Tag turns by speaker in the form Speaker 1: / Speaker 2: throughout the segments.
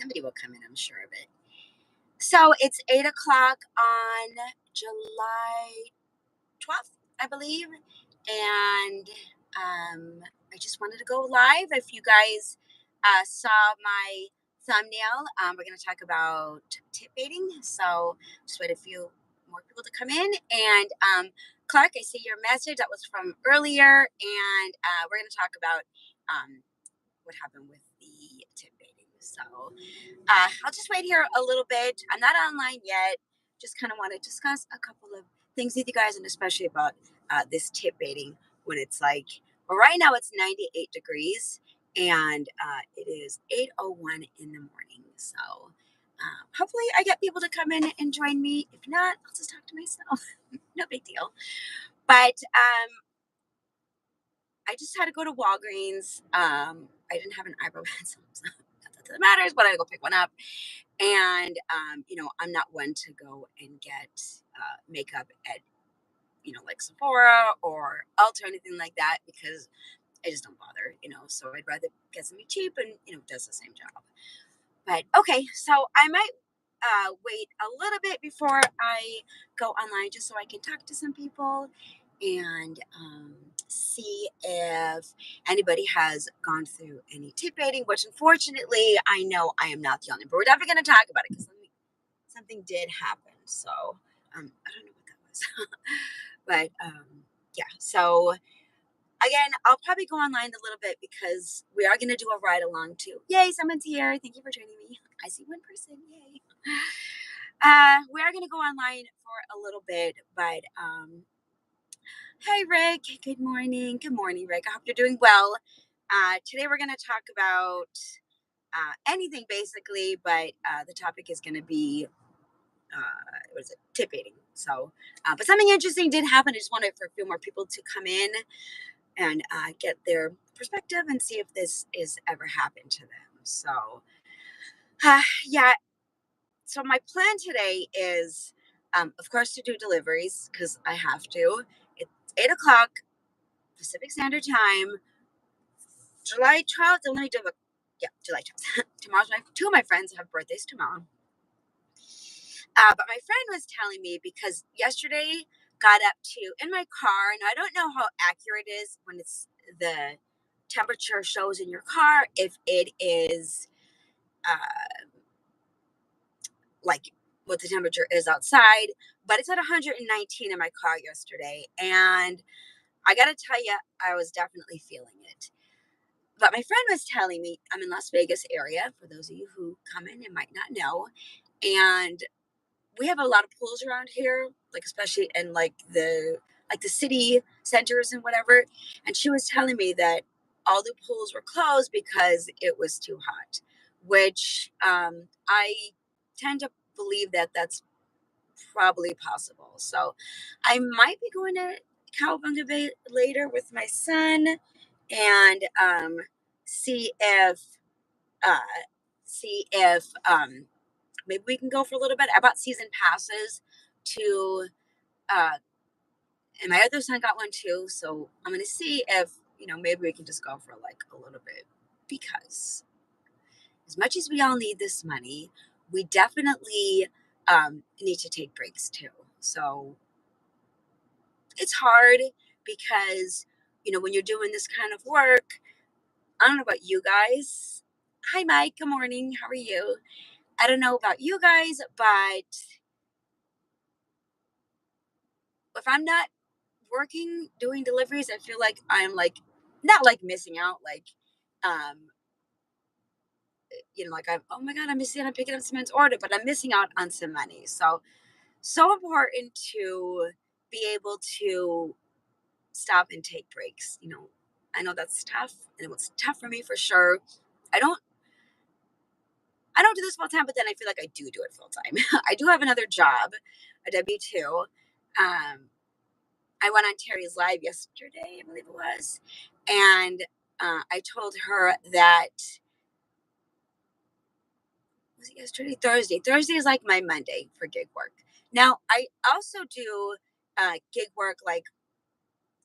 Speaker 1: Somebody will come in, I'm sure of it. So it's 8 o'clock on July 12th, I believe. And I just wanted to go live. If you guys saw my thumbnail, we're going to talk about tip baiting. So just wait a few more people to come in. And Clark, I see your message. That was from earlier. And we're going to talk about what happened with the tip baiting. So I'll just wait here a little bit. I'm not online yet. Just kind of want to discuss a couple of things with you guys, and especially about this tip baiting when it's like, well, right now it's 98 degrees and it is 8:01 in the morning. So hopefully I get people to come in and join me. If not, I'll just talk to myself. No big deal. But I just had to go to Walgreens. I didn't have an eyebrow pencil, so not that it matters, but I go pick one up. And I'm not one to go and get makeup at like Sephora or Ulta or anything like that, because I just don't bother. So I'd rather get something cheap and does the same job. But okay, so I might wait a little bit before I go online, just so I can talk to some people and see if anybody has gone through any tip baiting, which unfortunately I know I am not the only, but we're definitely going to talk about it because something did happen. So I don't know what that was. But yeah, so again, I'll probably go online a little bit because we are going to do a ride along too. Yay, someone's here. Thank you for joining me. I see one person. Yay. We are going to go online for a little bit, but hey, Rick. Good morning. Good morning, Rick. I hope you're doing well. Today we're going to talk about anything basically, but the topic is going to be what is it? Tip baiting. So, but something interesting did happen. I just wanted for a few more people to come in and get their perspective and see if this is ever happened to them. So, yeah. So my plan today is, of course, to do deliveries because I have to. It's 8 o'clock Pacific Standard Time, July 12th. Let me do a July 12th. Tomorrow's two of my friends have birthdays tomorrow. But my friend was telling me because yesterday got up to in my car, and I don't know how accurate it is when it's the temperature shows in your car, if it is like what the temperature is outside, but it's at 119 in my car yesterday. And I got to tell you, I was definitely feeling it. But my friend was telling me, I'm in Las Vegas area, for those of you who come in and might not know. And we have a lot of pools around here, like especially in like the city centers and whatever. And she was telling me that all the pools were closed because it was too hot, which I tend to believe that that's probably possible. So I might be going to Cowabunga Bay later with my son and see if uh, maybe we can go for a little bit. I bought season passes to, uh, and my other son got one too. So I'm going to see if, maybe we can just go for like a little bit, because as much as we all need this money, we definitely need to take breaks too. So it's hard because, when you're doing this kind of work, I don't know about you guys. Hi, Mike. Good morning. How are you? I don't know about you guys, but if I'm not working doing deliveries, I feel like I'm like not like missing out, like like I'm, oh my god, I'm missing out on picking up someone's order, but I'm missing out on some money. So important to be able to stop and take breaks. I know that's tough, and it was tough for me for sure. I don't I don't do this full time, but then I feel like I do it full time. I do have another job, a W-2. I went on Terry's live yesterday, I believe it was, and I told her that, was it yesterday? Thursday. Thursday is like my Monday for gig work. Now I also do gig work, like,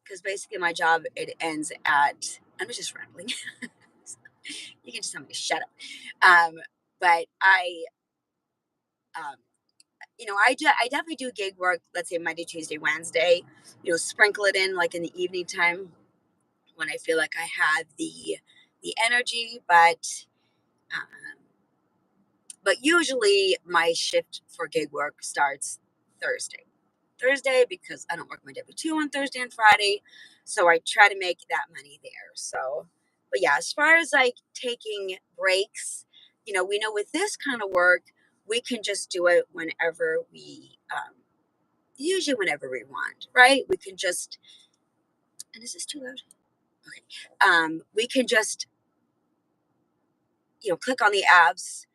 Speaker 1: because basically my job, it ends at. I'm just rambling. You can just tell me to shut up. But um, I definitely do gig work. Let's say Monday, Tuesday, Wednesday. Sprinkle it in like in the evening time when I feel like I have the energy. Um, but usually my shift for gig work starts Thursday. Thursday because I don't work my W-2 on Thursday and Friday. So I try to make that money there. But yeah, as far as like taking breaks, we know with this kind of work, we can just do it whenever usually whenever we want, right? We can just, and is this too loud? Okay. We can just, click on the apps,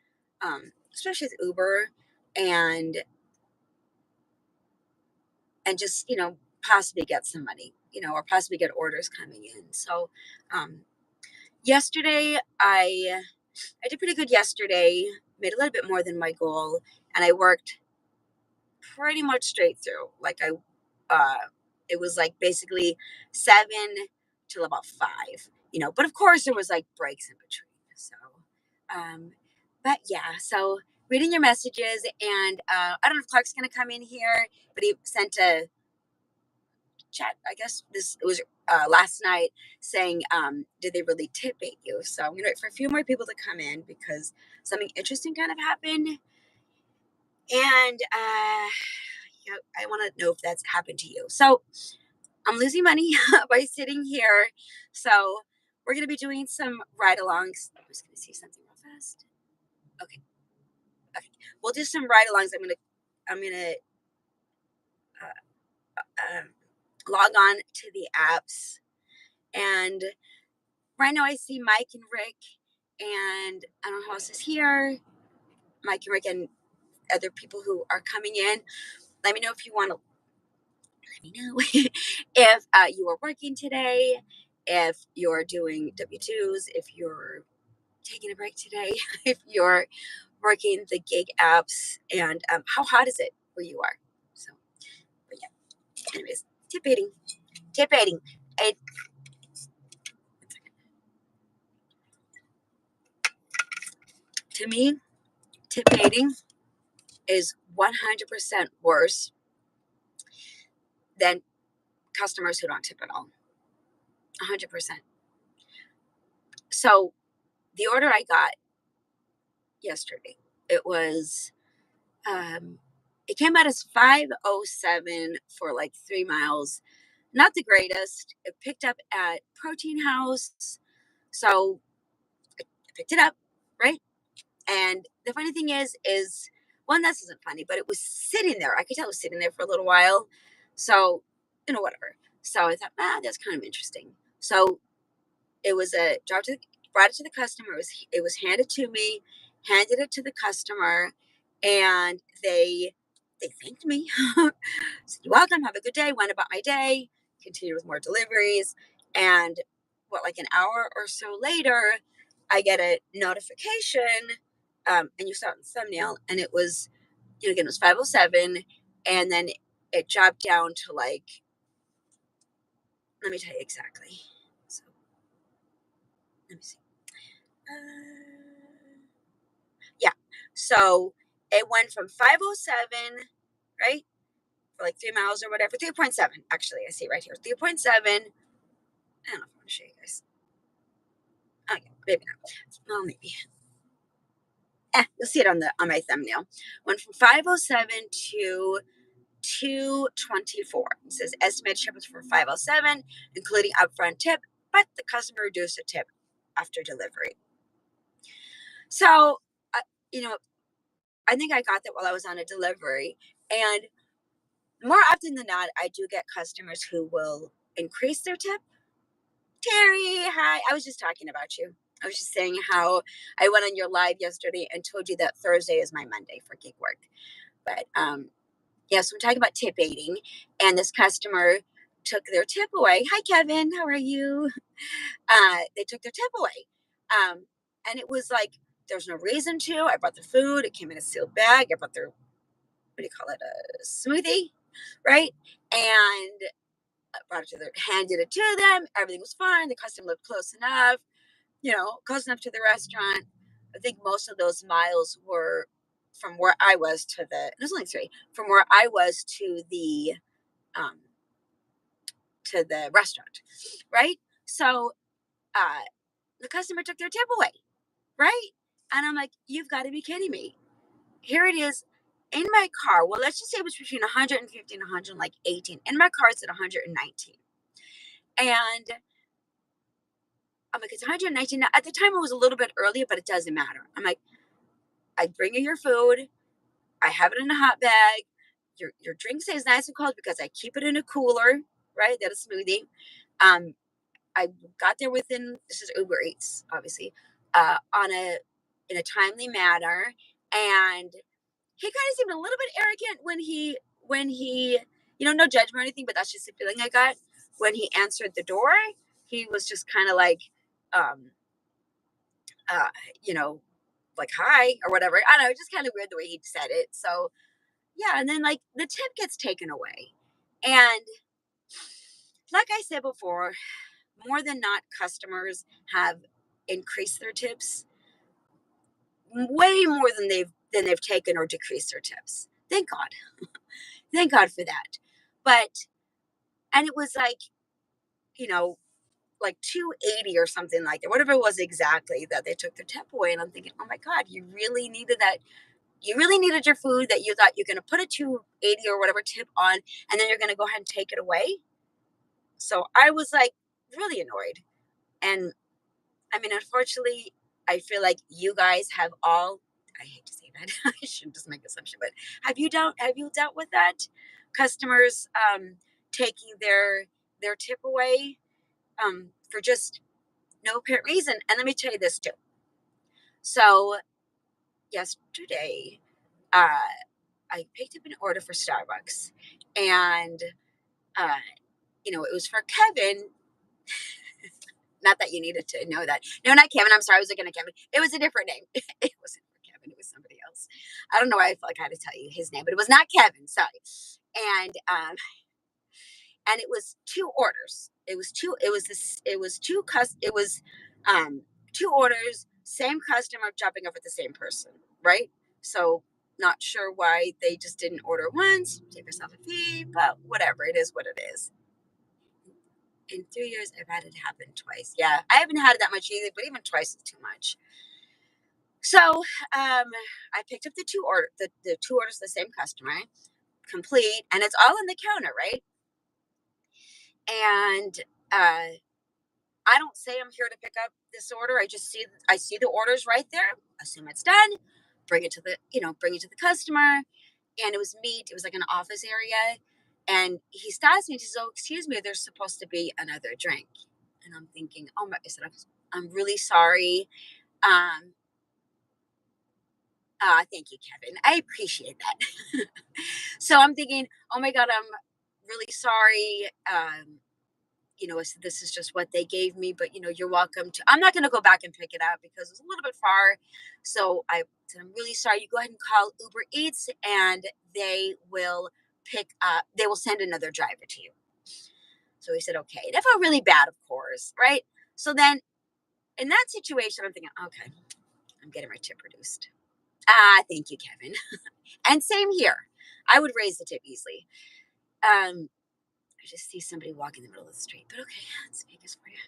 Speaker 1: especially with Uber, and just possibly get some money, or possibly get orders coming in. So yesterday I did pretty good yesterday, made a little bit more than my goal, and I worked pretty much straight through. It was like basically 7 till about 5, but of course there was like breaks in between. So um but yeah, so reading your messages, and I don't know if Clark's gonna come in here, but he sent a chat. I guess this it was last night, saying, did they really tip bait you? So I'm gonna wait for a few more people to come in because something interesting kind of happened, and I want to know if that's happened to you. So I'm losing money by sitting here. So we're gonna be doing some ride-alongs. I'm just gonna see something real fast. Okay, okay. We'll do some ride-alongs. I'm gonna um, log on to the apps, and right now I see Mike and Rick, and I don't know who else is here. Mike and Rick and other people who are coming in. Let me know if you want to. Let me know if you are working today, if you're doing W-2s, if you're taking a break today, if you're working the gig apps, and how hot is it where you are? So, but yeah. Anyways, tip baiting, tip baiting. It, to me, tip baiting is 100% worse than customers who don't tip at all. 100%. So the order I got yesterday, it was it came out as 507 for like 3 miles. Not the greatest. It picked up at Protein House. So I picked it up, right? And the funny thing is one, this isn't funny, but it was sitting there. I could tell it was sitting there for a little while. So, whatever. So I thought, that's kind of interesting. So it was brought it to the customer. It was handed to me, handed it to the customer, and they thanked me. Said, "You're welcome. Have a good day." Went about my day. Continued with more deliveries, and like an hour or so later, I get a notification, and you saw it in the thumbnail, and it was, again, it was 507, and then it dropped down to like, let me tell you exactly. So let me see. Yeah. So it went from 507, right? For like 3 miles or whatever. 3.7, actually. I see right here. 3.7. I don't know if I want to show you guys. Oh, yeah. Maybe not. Well, maybe. You'll see it on my thumbnail. Went from 507 to 224. It says estimated shipments for 507, including upfront tip, but the customer reduced the tip after delivery. So, uh, you know, I think I got that while I was on a delivery. And more often than not, I do get customers who will increase their tip. Terry, hi. I was just talking about you. I was just saying how I went on your live yesterday and told you that Thursday is my Monday for gig work. But yeah, so we're talking about tip aiding, and this customer took their tip away. Hi, Kevin. How are you? They took their tip away. And it was like, there's no reason to. I brought the food. It came in a sealed bag. I brought their, what do you call it, a smoothie, right? And I brought it to their, handed it to them. Everything was fine. The customer lived close enough to the restaurant. I think most of those miles were from where I was to there's only three, from where I was um, to the restaurant, right? So uh, the customer took their tip away, right? And I'm like, you've got to be kidding me. Here it is in my car. Well, let's just say it was between 150 and 118. In my car, it's at 119. And I'm like, it's 119. Now, at the time, it was a little bit earlier, but it doesn't matter. I'm like, I bring you your food. I have it in a hot bag. Your drink stays nice and cold because I keep it in a cooler, right? That is smoothie. Um, I got there within, this is Uber Eats, obviously, on a in a timely manner. And he kind of seemed a little bit arrogant when he, no judgment or anything, but that's just the feeling I got when he answered the door. He was just kind of like, um, uh, you know, like hi or whatever. I don't know, just kind of weird the way he said it. So yeah, and then like the tip gets taken away, and like I said before, more than not, customers have increased their tips way more than they've taken or decreased their tips. Thank God, thank God for that. But and it was like you know like 280 or something like that, whatever it was exactly that they took their tip away. And I'm thinking, oh my God, you really needed that. You really needed your food that you thought you're going to put a 280 or whatever tip on, and then you're going to go ahead and take it away. So I was like really annoyed. And I mean, unfortunately, I feel like you guys have all, I hate to say that, I shouldn't just make assumption, but have you dealt with that? Customers taking their tip away for just no apparent reason. And let me tell you this too. So yesterday, uh, I picked up an order for Starbucks, and uh, it was for Kevin. Not that you needed to know that. No, not Kevin. I'm sorry, I was looking at Kevin. It was a different name. It wasn't for Kevin. It was somebody else. I don't know why I felt like I had to tell you his name, but it was not Kevin. Sorry. And it was two orders. It was two. It was this. It was two. It was two orders. Same customer dropping off at the same person. Right. So not sure why they just didn't order once. Save yourself a fee, but whatever. It is what it is. In 3 years, I've had it happen twice. Yeah, I haven't had it that much either, but even twice is too much. So I picked up the two orders, the same customer, complete, and it's all in the counter, right? And uh, I don't say I'm here to pick up this order. I see the orders right there. Assume it's done. Bring it to the customer. And it was meat. It was like an office area. And he stops me and he says, "Oh, excuse me, there's supposed to be another drink." And I'm thinking, oh my, I said, I'm really sorry. Um, thank you, Kevin. I appreciate that. So I'm thinking, oh my God, I'm really sorry. This is just what they gave me, but you're welcome to. I'm not going to go back and pick it up because it's a little bit far. So I said, I'm really sorry. You go ahead and call Uber Eats, and they will send another driver to you. So he said, okay. And I felt really bad, of course, right? So then in that situation, I'm thinking, okay, I'm getting my tip reduced. Thank you, Kevin. And same here. I would raise the tip easily. I just see somebody walking in the middle of the street, but okay, let's make this for you.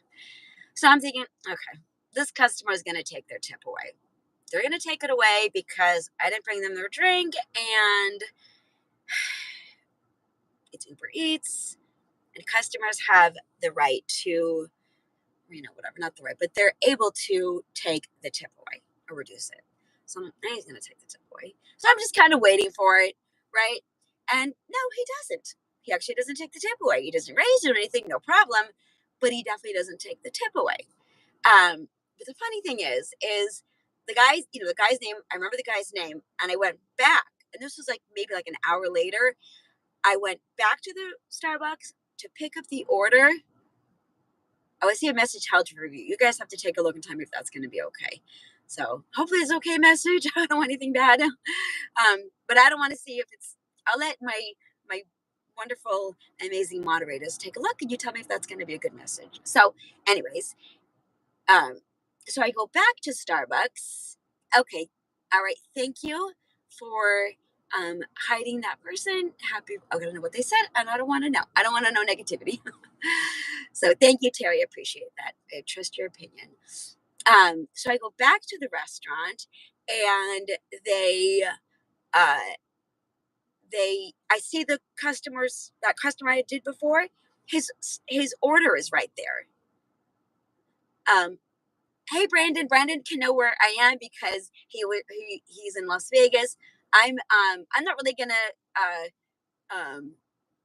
Speaker 1: So I'm thinking, okay, this customer is going to take their tip away. They're going to take it away because I didn't bring them their drink, and it's Uber Eats, and customers have the right to, whatever, not the right, but they're able to take the tip away or reduce it. So he's going to take the tip away. So I'm just kind of waiting for it, right? And no, he doesn't. He actually doesn't take the tip away. He doesn't raise it or anything, no problem, but he definitely doesn't take the tip away. But the funny thing is the guy's name, I remember the guy's name, and I went back, and this was like maybe like an hour later. I went back to the Starbucks to pick up the order. Oh, I see a message held to review. You guys have to take a look and tell me if that's going to be okay. So hopefully it's okay message. I don't want anything bad. But I don't want to see if it's. I'll let my wonderful, amazing moderators take a look, and you tell me if that's going to be a good message. So, anyways, um, so I go back to Starbucks, Okay. All right. Thank you for hiding that person. Happy. I don't know what they said, and I don't want to know. I don't want to know negativity. So thank you, Terry. I appreciate that. I trust your opinion. So I go back to the restaurant, and uh, I see the customers that customer I did before. His his order is right there. Um, hey Brandon can know where I am because he's in Las Vegas. I'm not really gonna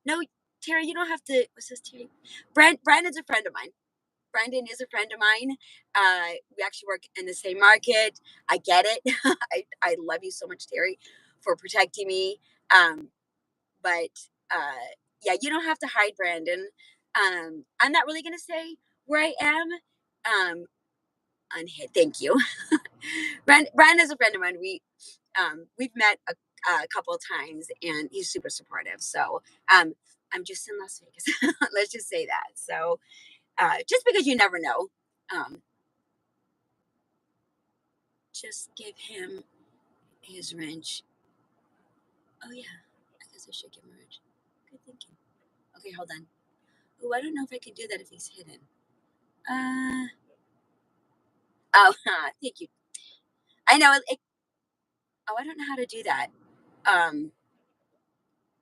Speaker 1: no, Terry, you don't have to. What's this, Terry? Brandon's a friend of mine. Brandon is a friend of mine. We actually work in the same market. I get it. I love you so much, Terry, for protecting me. Um, but yeah, you don't have to hide Brandon. I'm not really gonna say where I am. Um, Unhid. Thank you. Brandon is a friend of mine. We've met a couple of times, and he's super supportive. So um, I'm just in Las Vegas. Let's just say that. So just because you never know, um, just give him his wrench. Oh yeah, I guess I should give him a wrench. Good thinking. Okay, hold on. Oh, I don't know if I can do that if he's hidden. Uh oh, thank you. I know. Oh, I don't know how to do that. Um,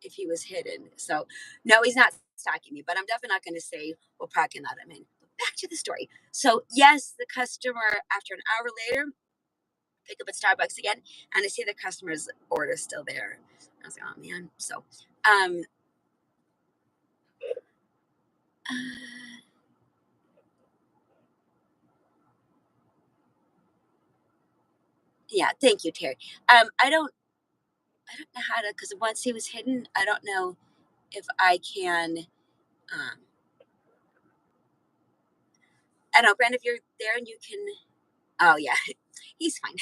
Speaker 1: if he was hidden. So no, he's not stalking me. But I'm definitely not going to say what parking lot I'm in. But back to the story. So yes, the customer after an hour later pick up at Starbucks again, and I see the customer's order still there. I was like, oh man. So um, uh, yeah, thank you, Terry. I don't know how to because once he was hidden, I don't know if I can. Um, I don't know, Brand, if you're there and you can. Oh yeah, he's fine.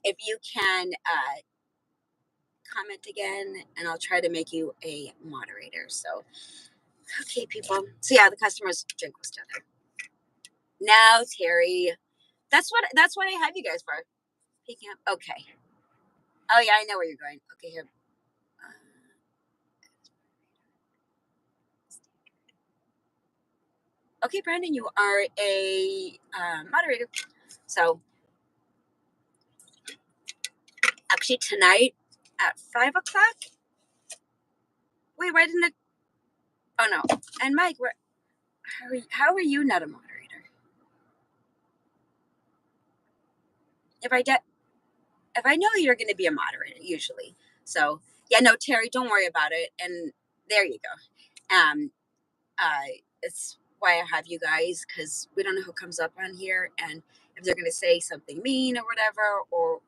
Speaker 1: If you can comment again, and I'll try to make you a moderator. So okay, people. So yeah, the customer's drink was still there. Now, Terry, that's what I have you guys for. Picking up. Okay. Oh yeah, I know where you're going. Okay, here. Uh, okay, Brandon, you are a moderator. So actually, tonight at 5 o'clock. Wait, why didn't it? Oh no. And Mike, how are you not a moderator? If I get if I know you're going to be a moderator, usually. So yeah, no, Terry, don't worry about it. And there you go. It's why I have you guys because we don't know who comes up on here, and if they're going to say something mean or whatever, or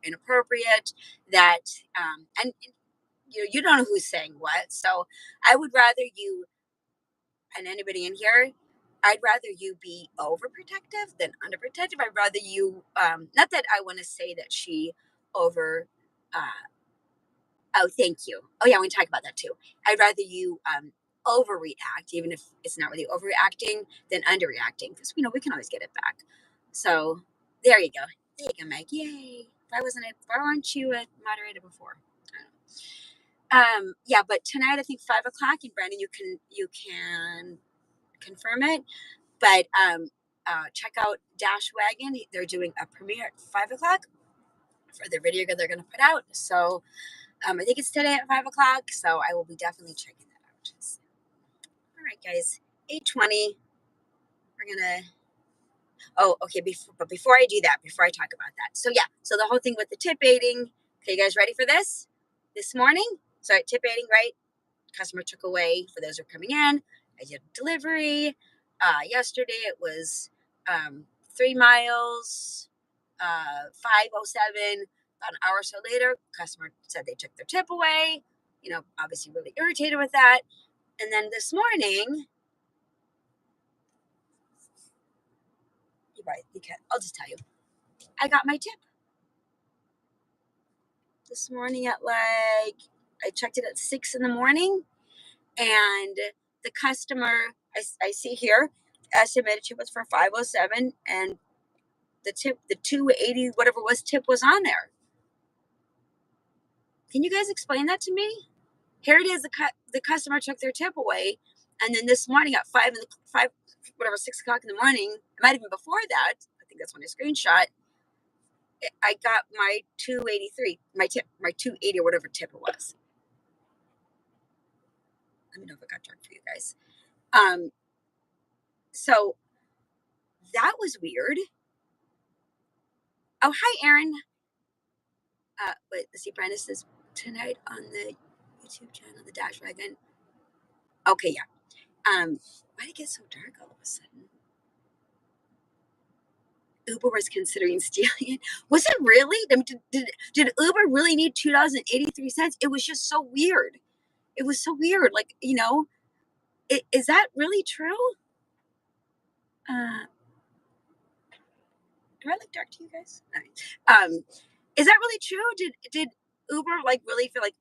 Speaker 1: inappropriate, that and you don't know who's saying what. So I would rather you and anybody in here. I'd rather you be overprotective than underprotective. I'd rather you, not that I want to say that she over, uh, oh, thank you. Oh, yeah, we can talk about that too. I'd rather you overreact, even if it's not really overreacting, than underreacting, because we can always get it back. So there you go. There you go, Mike. Yay! Why weren't you a moderator before? Yeah, but tonight I think 5 o'clock, and Brandon, you can confirm it. But check out Dash Wagon. They're doing a premiere at 5 o'clock for the video they're going to put out. So I think it's today at 5 o'clock. So I will be definitely checking that out. So, all right, guys, 8:20. We're gonna. Oh, okay. Before I do that, before I talk about that, so yeah, so the whole thing with the tip baiting. Okay, you guys ready for this? This morning, sorry, tip baiting, right? Customer took away for those who are coming in. I did a delivery. Yesterday it was 3 miles, 507. About an hour or so later, customer said they took their tip away. Obviously really irritated with that. And then this morning, you're right, I'll just tell you, I got my tip this morning at I checked it at 6 in the morning, and the customer I see here estimated tip was for 507, and the tip, the 280, whatever was tip was on there. Can you guys explain that to me? Here it is. The customer took their tip away, and then this morning at 6 o'clock in the morning, it might have been before that. I think that's when I screenshot. I got my 283, my tip, my 280 or whatever tip it was. Let me know if it got dark for you guys. Um, so that was weird. Oh, hi, Aaron. Wait, let's see, Brandon says tonight on the YouTube channel, the Dash Wagon. Okay, yeah. Why did it get so dark all of a sudden? Uber was considering stealing it. Was it really? I mean, did Uber really need $2.83? It was just so weird. It was so weird. Like, is that really true? Uh, do I look dark to you guys? All right. Is that really true? Did Uber like really feel like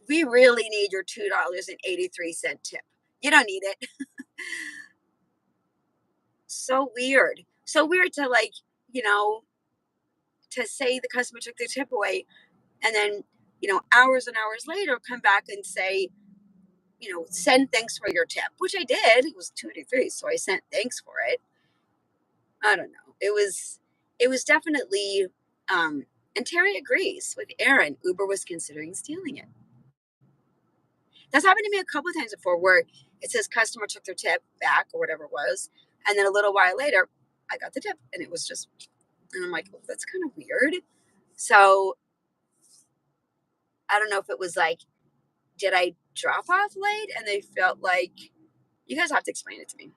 Speaker 1: we really need your $2.83 tip? You don't need it. So weird. So weird to like, you know, to say the customer took their tip away and then, hours and hours later come back and say, send thanks for your tip, which I did. It was 2 to 3, so I sent thanks for it. I don't know. It was definitely and Terry agrees with Aaron. Uber was considering stealing it. That's happened to me a couple of times before where it says customer took their tip back or whatever it was. And then a little while later, I got the tip and it was just, and I'm like, oh, that's kind of weird. So I don't know if it was like, did I drop off late? And they felt like, you guys have to explain it to me.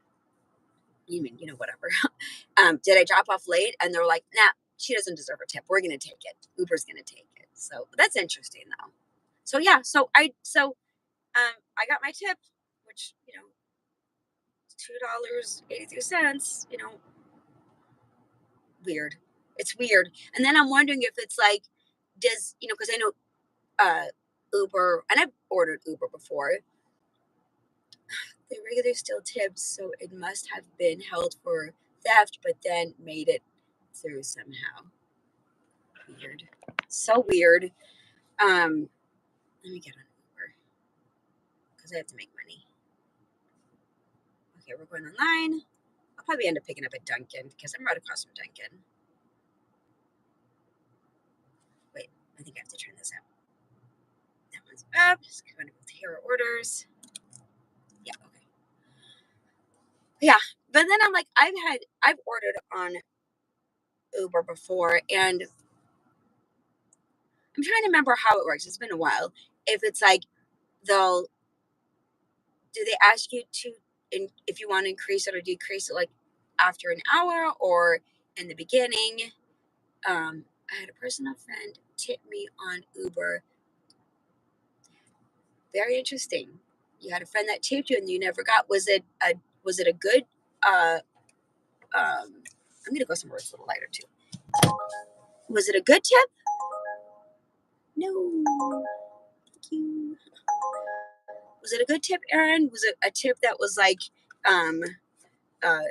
Speaker 1: You mean, whatever. Did I drop off late? And they're like, nah, she doesn't deserve a tip. We're going to take it. Uber's going to take it. So that's interesting though. So yeah, I got my tip, which, $2.83, weird. It's weird. And then I'm wondering if it's like, because I know Uber, and I've ordered Uber before, they regularly still tips, so it must have been held for theft, but then made it through somehow. Weird. So weird. Let me get on Uber because I have to make money. Okay, we're going online. I'll probably end up picking up at Dunkin' because I'm right across from Dunkin'. Wait, I think I have to turn this up. That one's up. Just going to go to hero orders. Yeah, okay. Yeah, but then I'm like, I've ordered on Uber before, and I'm trying to remember how it works. It's been a while. If it's like they'll, do they ask you to, if you want to increase it or decrease it, like after an hour or in the beginning? I had a personal friend tip me on Uber. Very interesting. You had a friend that tipped you and you never got. Was it a good? Uh, I'm gonna go somewhere it's a little lighter too. Was it a good tip? No. Thank you. Was it a good tip, Aaron? Was it a tip that was like um uh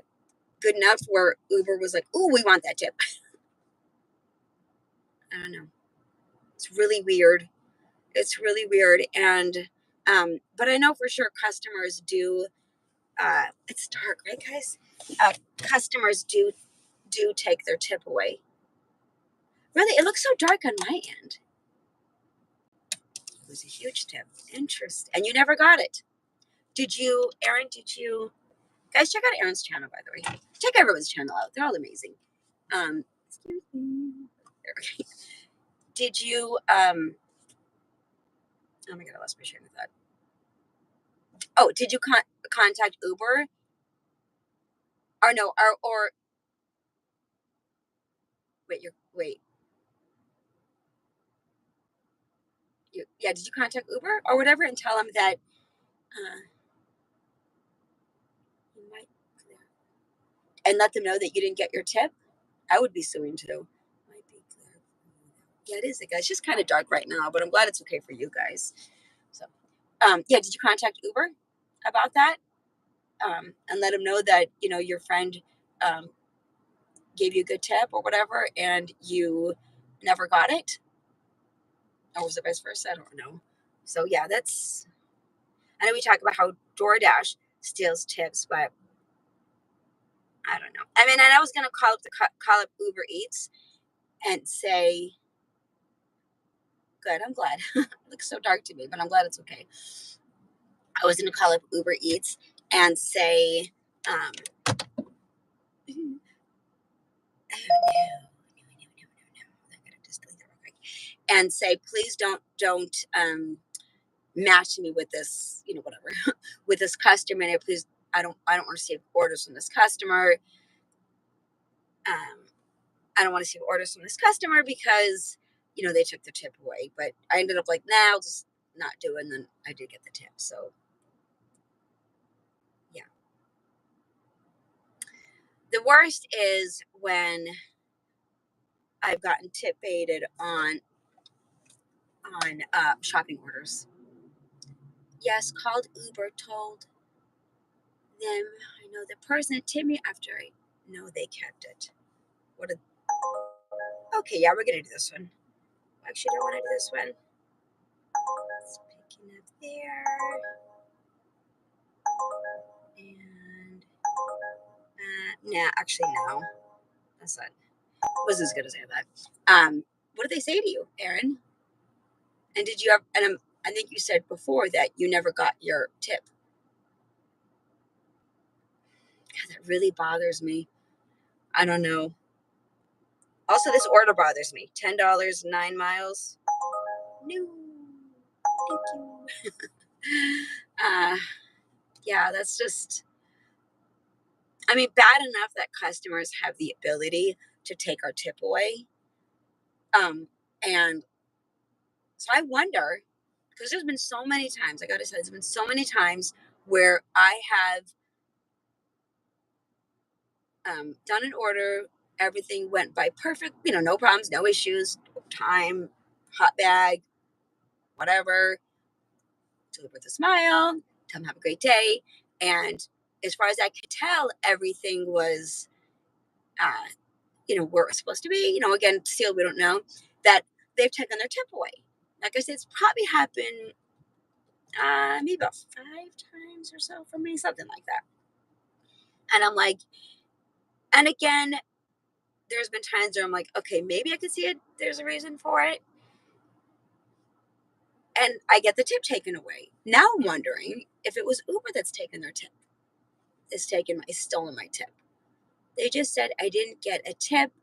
Speaker 1: good enough where Uber was like, "Oh, we want that tip"? I don't know. It's really weird. It's really weird, and but I know for sure customers do. It's dark, right, guys? Customers do take their tip away. Really, it looks so dark on my end. It was a huge tip. Interesting, and you never got it. Did you, Aaron? Did you guys check out Aaron's channel, by the way? Check everyone's channel out. They're all amazing. Excuse me. Okay. Did you? Oh my god, I lost my train of thought. Oh, did you contact Uber? Or no? Or wait, wait. Yeah, did you contact Uber or whatever and tell them that you might, and let them know that you didn't get your tip? I would be suing too. Might be clear. Yeah, it is. It's just kind of dark right now, but I'm glad it's okay for you guys. So, yeah, did you contact Uber about that? And let them know that your friend um, gave you a good tip or whatever, and you never got it, or was it vice versa? I don't know. So yeah, that's. I know we talk about how DoorDash steals tips, but I don't know. I mean, and I was gonna call up Uber Eats and say, "Good, I'm glad." It looks so dark to me, but I'm glad it's okay. I was gonna call up Uber Eats and say, um, oh, no, I'm gonna just delete that real quick. And say, please don't match me with this, whatever, with this customer. And please, I don't want to receive orders from this customer. Um, I don't want to receive orders from this customer because they took the tip away. But I ended up like, nah, I'll just not do it. And then I did get the tip. So yeah. The worst is when I've gotten tip baited on shopping orders. Yes, called Uber, told them I know the person that tipped me after I know they kept it. What a Okay, yeah, we're gonna do this one. Actually, I don't want to do this one. It's picking up there, and nah, actually no, that's not. Was as good as I thought. What did they say to you, Aaron? And did you have? And I think you said before that you never got your tip. God, that really bothers me. I don't know. Also, this order bothers me. $10, 9 miles. No, thank you. uh, yeah, that's just. I mean, bad enough that customers have the ability to take our tip away. And so I wonder, because there's been so many times, I gotta say, there's been so many times where I have done an order, everything went by perfect, no problems, no issues, time, hot bag, whatever, deliver with a smile, tell them have a great day. And as far as I could tell, everything was, uh, where it's supposed to be. Again, still, we don't know that they've taken their tip away. Like I said, it's probably happened maybe about 5 times or so for me, something like that. And I'm like, and again, there's been times where I'm like, okay, maybe I could see it. There's a reason for it. And I get the tip taken away. Now I'm wondering if it was Uber that's taken their tip, is stolen my tip. They just said I didn't get a tip.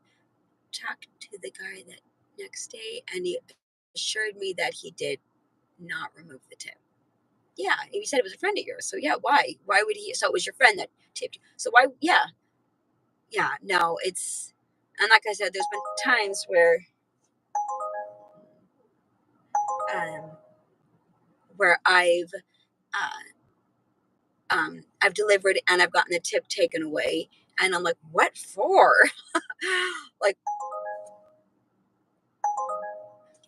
Speaker 1: Talked to the guy that next day, and he assured me that he did not remove the tip. Yeah, and you said it was a friend of yours. So yeah, why? Why would he? So it was your friend that tipped you. So why? Yeah, yeah. No, and like I said, there's been times um, where I've delivered and I've gotten the tip taken away, and I'm like, what for? Like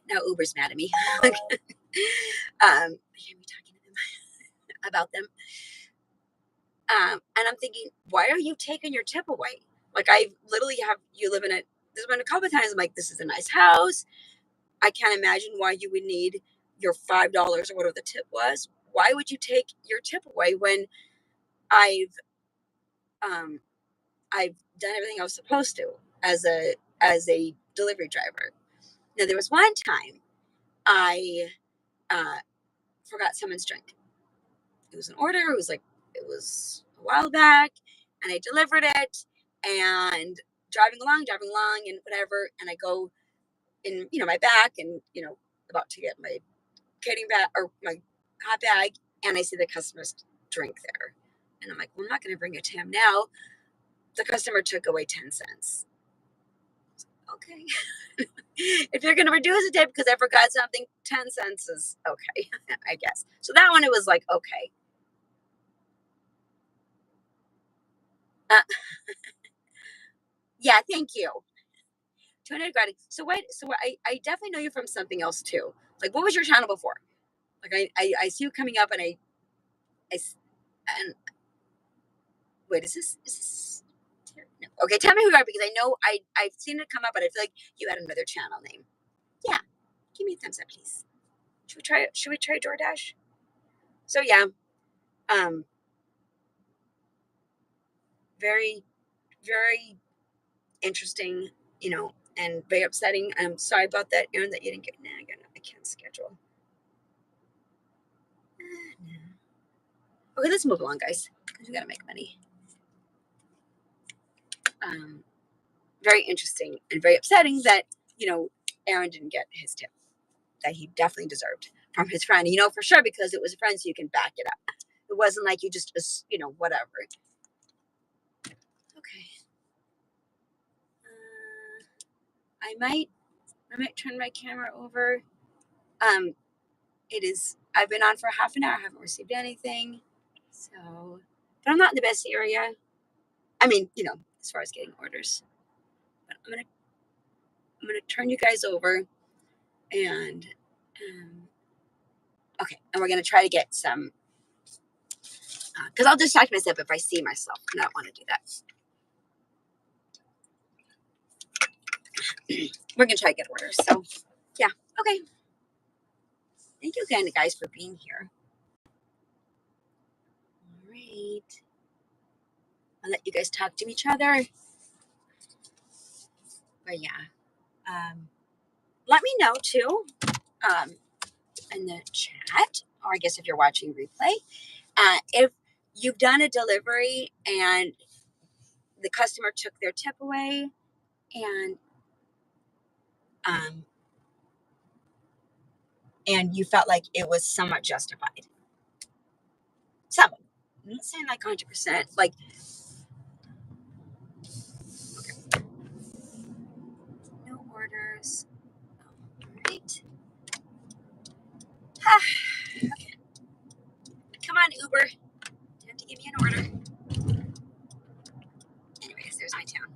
Speaker 1: now Uber's mad at me. Like, you hear me talking to them about them. And I'm thinking, why are you taking your tip away? Like I literally have you live in it. There's been a couple of times I'm like, this is a nice house. I can't imagine why you would need your $5 or whatever the tip was. Why would you take your tip away when I've um I've done everything I was supposed to as a delivery driver? Now there was one time I uh forgot someone's drink. It was an order. It was a while back, and I delivered it. And driving along, and whatever. And I go in, my back, and about to get my kidding bag or my hot bag, and I see the customer's drink there, and I'm like, well, I'm not going to bring it to him now. The customer took away 10 cents. Okay, if you're going to reduce a tip because I forgot something, 10 cents is okay, I guess. So that one, it was like okay. Uh, yeah, thank you. 200 gratitude. So wait, I definitely know you from something else too. Like, what was your channel before? Like, I see you coming up, and and wait, is this no? Okay, tell me who you are because I know I've seen it come up, but I feel like you had another channel name. Yeah, give me a thumbs up, please. Should we try it? Should we try DoorDash? So yeah, um, very, very interesting, and very upsetting. I'm sorry about that, Aaron, that you didn't get. Nah, I can't schedule. Okay, let's move along, guys, because we gotta make money. Um, Very interesting and very upsetting that Aaron didn't get his tip that he definitely deserved from his friend. For sure because it was a friend, so you can back it up. It wasn't like you just whatever. Okay. I might turn my camera over. Um, it is. I've been on for half an hour. I haven't received anything. So, but I'm not in the best area. I mean, as far as getting orders. But I'm gonna turn you guys over, and okay, and we're gonna try to get some because I'll distract myself if I see myself, and I don't want to do that. We're gonna try to get orders. So yeah, okay. Thank you again, guys, for being here. All right, I'll let you guys talk to each other. But yeah, let me know too in the chat, or I guess if you're watching replay, if you've done a delivery and the customer took their tip away, and um, and you felt like it was somewhat justified. Some, I'm not saying like 100%. Like, okay, no orders. All right. Ah, okay. Come on, Uber. You have to give me an order. Anyways, there's my town.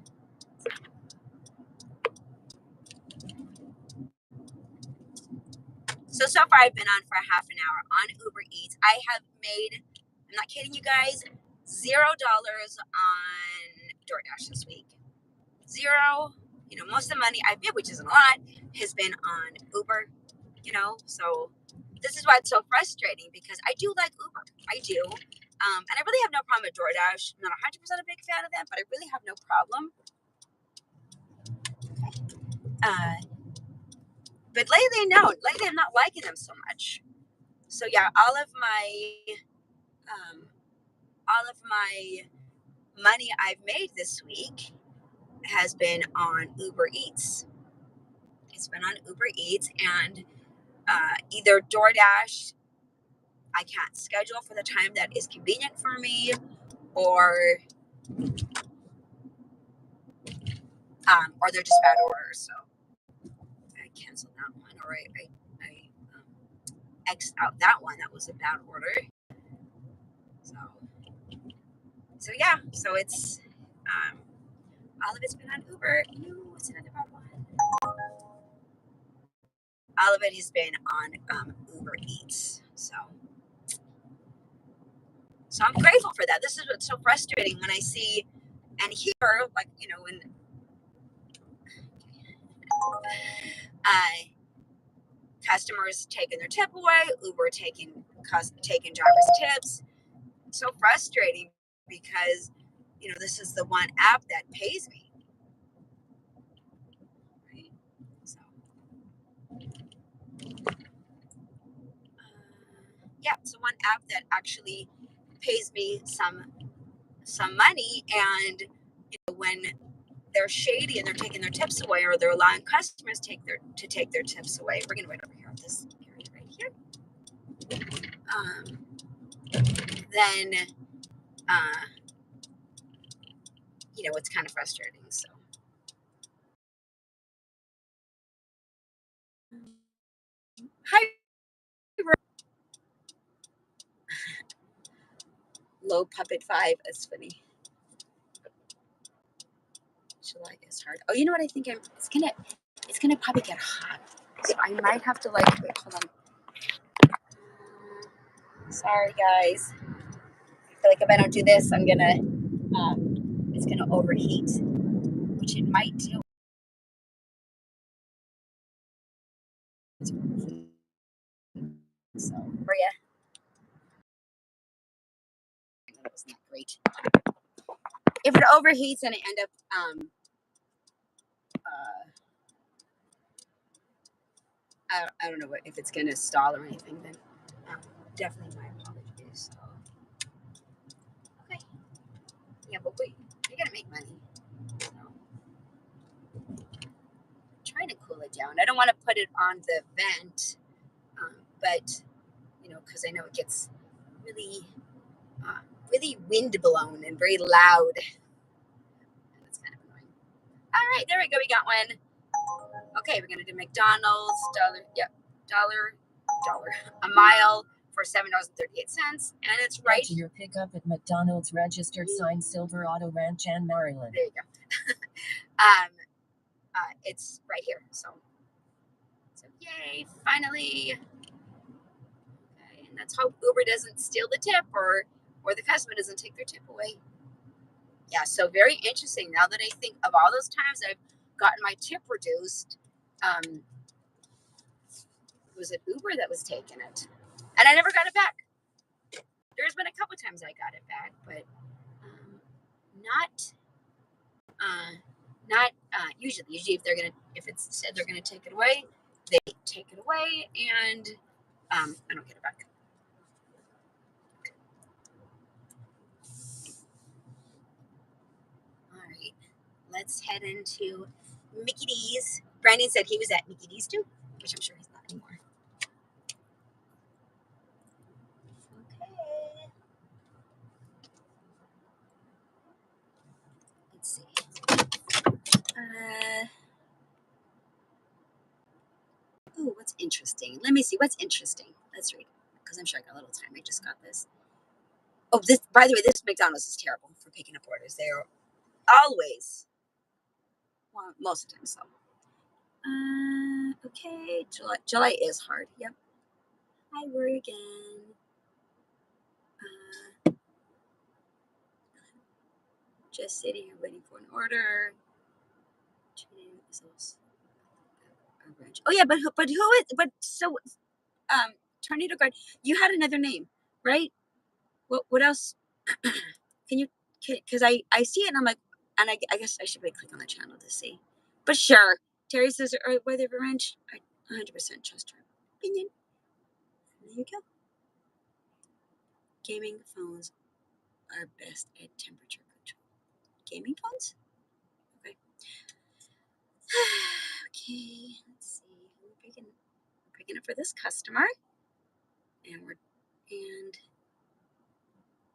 Speaker 1: So far I've been on for a half an hour on Uber Eats. I have made, I'm not kidding you guys, $0 on DoorDash this week. Zero. Most of the money I've made, which isn't a lot, has been on Uber. So this is why it's so frustrating because I do like Uber. I do. And I really have no problem with DoorDash. I'm not 100% a big fan of them, but I really have no problem. But lately I'm not liking them so much. So yeah, all of my money I've made this week has been on Uber Eats. It's been on Uber Eats and either DoorDash. I can't schedule for the time that is convenient for me, or they're just bad orders. So I canceled that one, or I X'd out that one. That was a bad order. So yeah. So it's all of it's been on Uber. Ooh, it's another bad one. All of it has been on Uber Eats. So I'm grateful for that. This is what's so frustrating when I see and hear, like, when uh, customers taking their tip away, Uber taking drivers' tips. It's so frustrating because, this is the one app that pays me. Right? So, yeah, it's the one app that actually pays me some money, and when they're shady and they're taking their tips away, or they're allowing customers to take their tips away. We're gonna wait over here on this area right here. Then it's kind of frustrating. So hi, low puppet 5. That's funny. July is hard. Oh, you know what? I think it's gonna probably get hot. So I might have to wait, hold on. Sorry guys. I feel like if I don't do this, it's gonna overheat. might do. So, for you, that was not great. If it overheats and it end up, uh, I don't know if it's gonna stall or anything, then definitely my apologies. So, okay, yeah, but wait, I gotta make money. So, trying to cool it down. I don't want to put it on the vent, but because I know it gets really, uh, really wind blown and very loud. That's kind of annoying. All right, there we go. We got one. Okay, we're gonna do McDonald's yep, dollar a mile for $7.38, and it's right.
Speaker 2: To your pickup at McDonald's registered sign Silverado Ranch and Maryland.
Speaker 1: There you go. It's right here. So yay, finally. Okay, and let's hope Uber doesn't steal the tip or the customer doesn't take their tip away. Yeah, so very interesting. Now that I think of all those times I've gotten my tip reduced, was it Uber that was taking it? And I never got it back. There's been a couple times I got it back, but not usually. Usually, if it's said they're gonna take it away, they take it away, and I don't get it back. All right, let's head into Mickey D's. Brandon said he was at Mickey D's too, which I'm sure he's not anymore. Okay. Let's see. What's interesting? Let me see. What's interesting? Let's read because I'm sure I got a little time. I just got this. Oh, this. By the way, this McDonald's is terrible for picking up orders. They're always, well, most of the time. So, okay. July is hard. Yep. Hi, we're again. Just sitting here waiting for an order. Oh yeah, but who is? But so, Tornado Guard. You had another name, right? What else? Can you? Because I see it and I'm like, and I guess I should really click on the channel to see. But sure, Terry says, or Weather Ranch. I 100% trust her opinion. There you go. Gaming phones are best at temperature control. Gaming phones? Okay. Okay. Let's see. We're picking up for this customer, and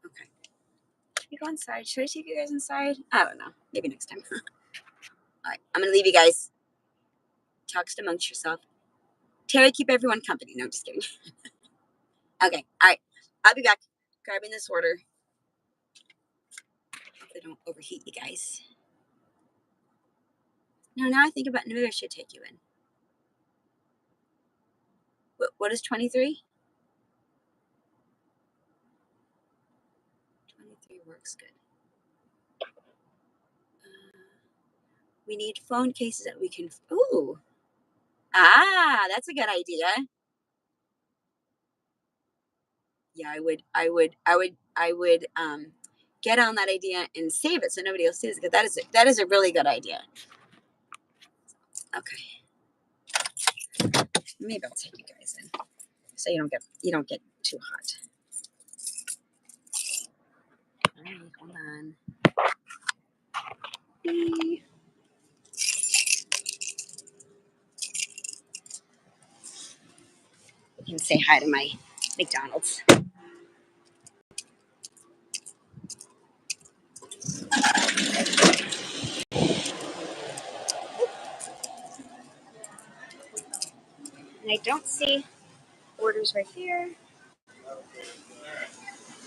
Speaker 1: okay. Should we go inside? Should I take you guys inside? I don't know. Maybe next time. All right. I'm gonna leave you guys. Talks amongst yourself. Terry, keep everyone company. No, just kidding. Okay. All right. I'll be back. Grabbing this order. Hope they don't overheat you guys. No, now I think about maybe I should take you in. What is 23? 23 works good. We need phone cases that we can. Ooh. That's a good idea. Yeah, I would get on that idea and save it so nobody else sees it. Because that is a really good idea. Okay. Maybe I'll take you guys in so you don't get too hot. All right, hold on. You can say hi to my McDonald's. And I don't see orders right here.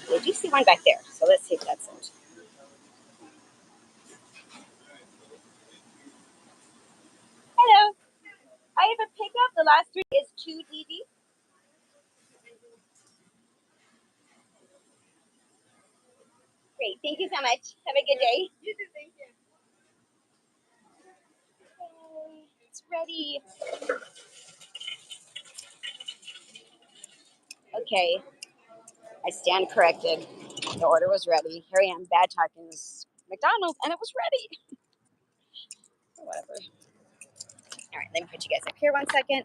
Speaker 1: I do see one back there, so let's see if that's it. Hello. I have a pickup. The last three is 2DD. Great. Thank you so much. Have a good day. You too. Thank you. ready. Okay, I stand corrected. The order was ready. Here I am, bad talking this McDonald's, and it was ready. Whatever. All right, let me put you guys up here 1 second.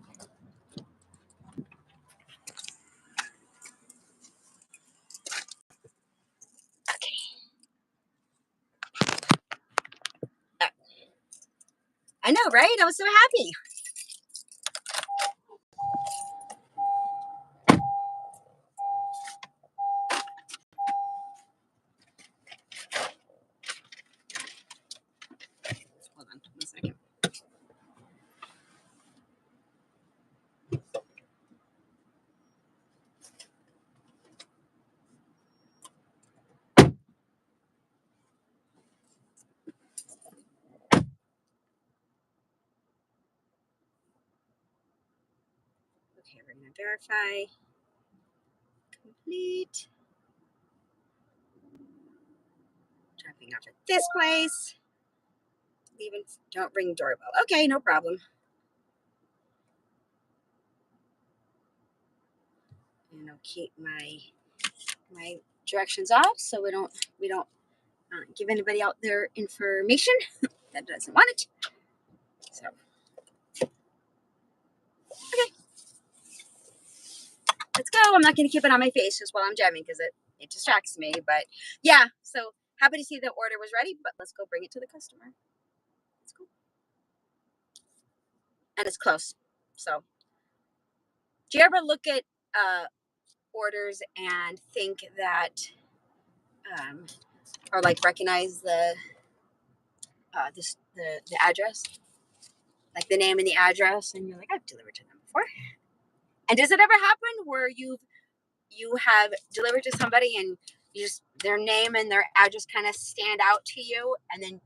Speaker 1: Uh, I know, right? I was so happy. Hold on 1 second. Okay, we're gonna verify. Complete. Dropping off at this place. Leaving. Don't ring doorbell. Okay, no problem. And I'll keep my directions off so we don't give anybody out their information that doesn't want it. So okay, let's go. I'm not gonna keep it on my face just while I'm jamming because it distracts me. But yeah, so happy to see the order was ready. But let's go bring it to the customer. Let's go. And it's close. So do you ever look at orders and think that um, or like recognize the address, like the name and the address, and you're like, I've delivered to them before. And does it ever happen where you have delivered to somebody and you just their name and their address kind of stand out to you, and then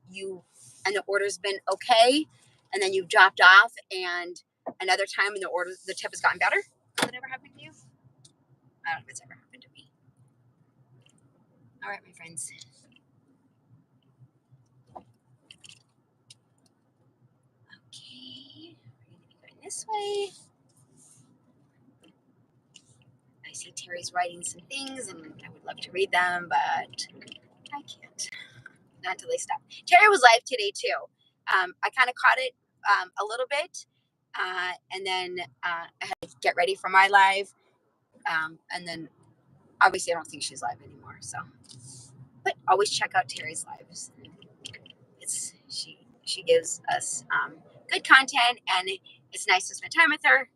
Speaker 1: and the order's been okay, and then you've dropped off, and another time and the tip has gotten better? Has it ever happened to you? I don't know if it's ever happened to me. All right, my friends. Okay, we're gonna be going this way. I see Terry's writing some things, and I would love to read them, but I can't. Not until they stop. Terry was live today too. I kind of caught it a little bit, and then I had to get ready for my live, and then obviously I don't think she's live anymore. So, but always check out Terry's lives. She gives us good content, and it's nice to spend time with her.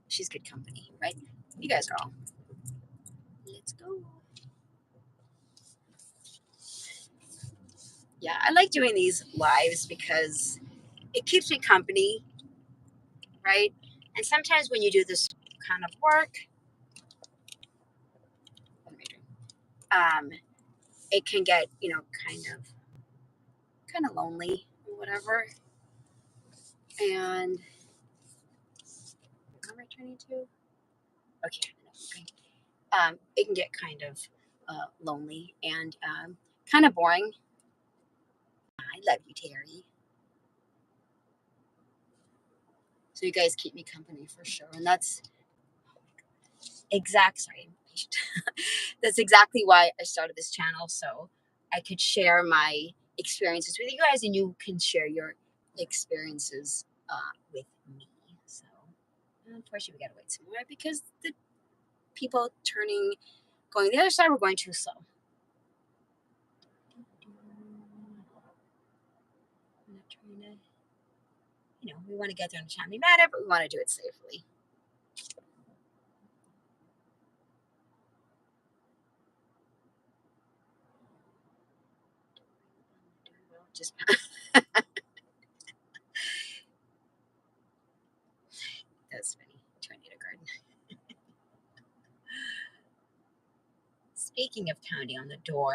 Speaker 1: She's good company, right? You guys are all. Let's go. Yeah, I like doing these lives because it keeps me company, right? And sometimes when you do this kind of work, um, it can get kind of lonely or whatever. And what am I turning to? Okay, okay. It can get kind of lonely and kind of boring. I love you, Terry. So you guys keep me company for sure, and that's sorry, I'm patient. That's exactly why I started this channel, so I could share my experiences with you guys, and you can share your experiences with me. So unfortunately, we gotta wait some more because the people going the other side were going too slow. I'm not trying to, we want to get there in a timely manner, but we want to do it safely. Just that's funny. Tornado garden. Speaking of pounding on the door,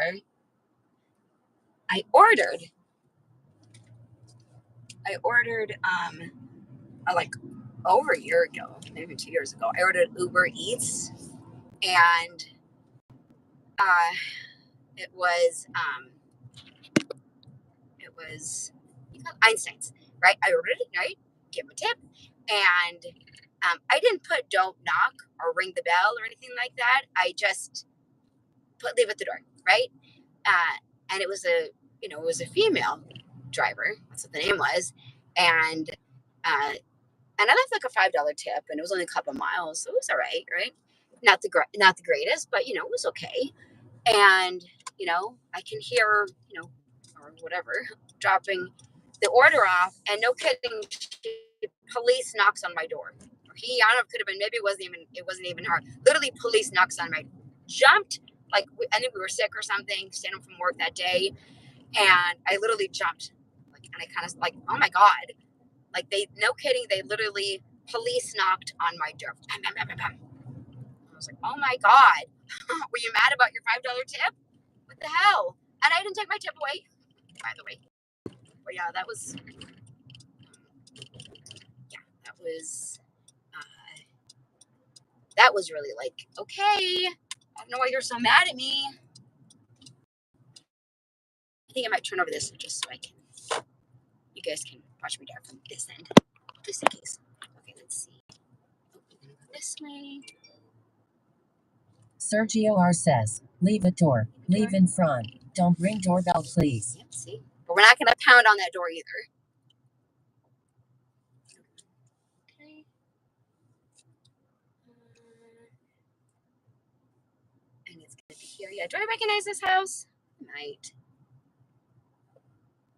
Speaker 1: I ordered like over a year ago, maybe 2 years ago. I ordered Uber Eats, and uh, it was Einstein's. right? I ordered it, right? Give him a tip. And I didn't put don't knock or ring the bell or anything like that. I just leave at the door, right? And it was a female driver. That's what the name was. And uh, and I left like a $5 tip, and it was only a couple miles, so it was all right, right? Not the greatest, but it was okay. And I can hear or whatever dropping the order off, and no kidding, police knocks on my door. I don't know, it could have been, maybe it wasn't even her. Literally, police knocks on my, jumped, like I think we were sick or something, staying home from work that day, and I literally jumped, like, and I kind of like, oh my god, like no kidding, they literally police knocked on my door. Bam, bam, bam, bam, bam. I was like, oh my god, were you mad about your $5 tip? What the hell? And I didn't take my tip away, by the way. But yeah, that was uh, that was really like, okay, I don't know why you're so mad at me. I think I might turn over this just so you guys can watch me drive from this end, just in case. Okay, let's see. Oh, we're gonna go this way.
Speaker 2: Sergio R says, leave a door. Leave in front. Don't ring doorbell, please.
Speaker 1: Yep, see? But we're not gonna pound on that door either. Okay. And it's gonna be here. Yeah, do I recognize this house? I might.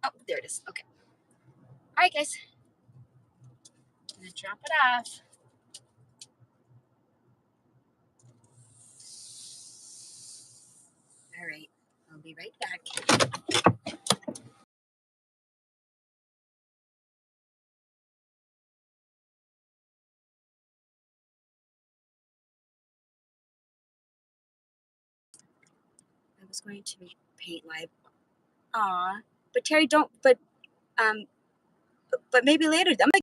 Speaker 1: Oh, there it is. Okay. All right, guys. I'm gonna drop it off. All right. I'll be right back. I was going to paint live. Aw. But Terry, don't. Um. But maybe later. I'm like,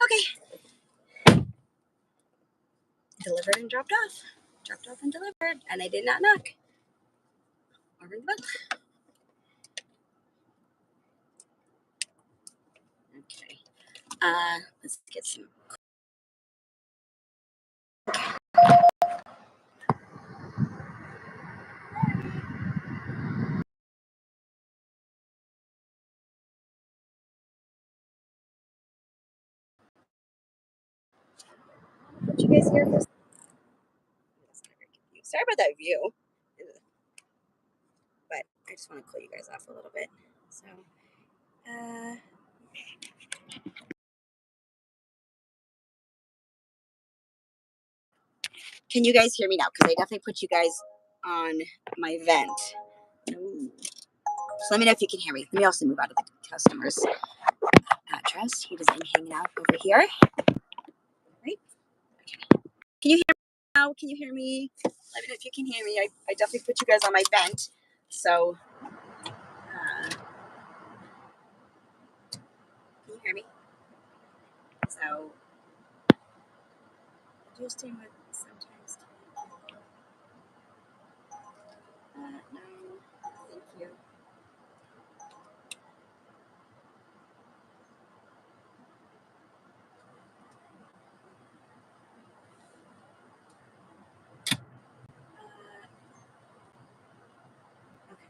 Speaker 1: okay. Delivered and dropped off. Dropped off and delivered, and I did not knock or ring the bell. Okay. Let's get some. Did you guys hear this? Sorry about that view, but I just want to cool you guys off a little bit. So, uh, can you guys hear me now? Because I definitely put you guys on my vent. Ooh. So let me know if you can hear me. Let me also move out of the customer's address. He doesn't hanging out over here. Right? Can you hear me now? Can you hear me? Let me know if you can hear me. I definitely put you guys on my vent. So, can you hear me? So, adjusting with sometimes. No, thank you. Okay.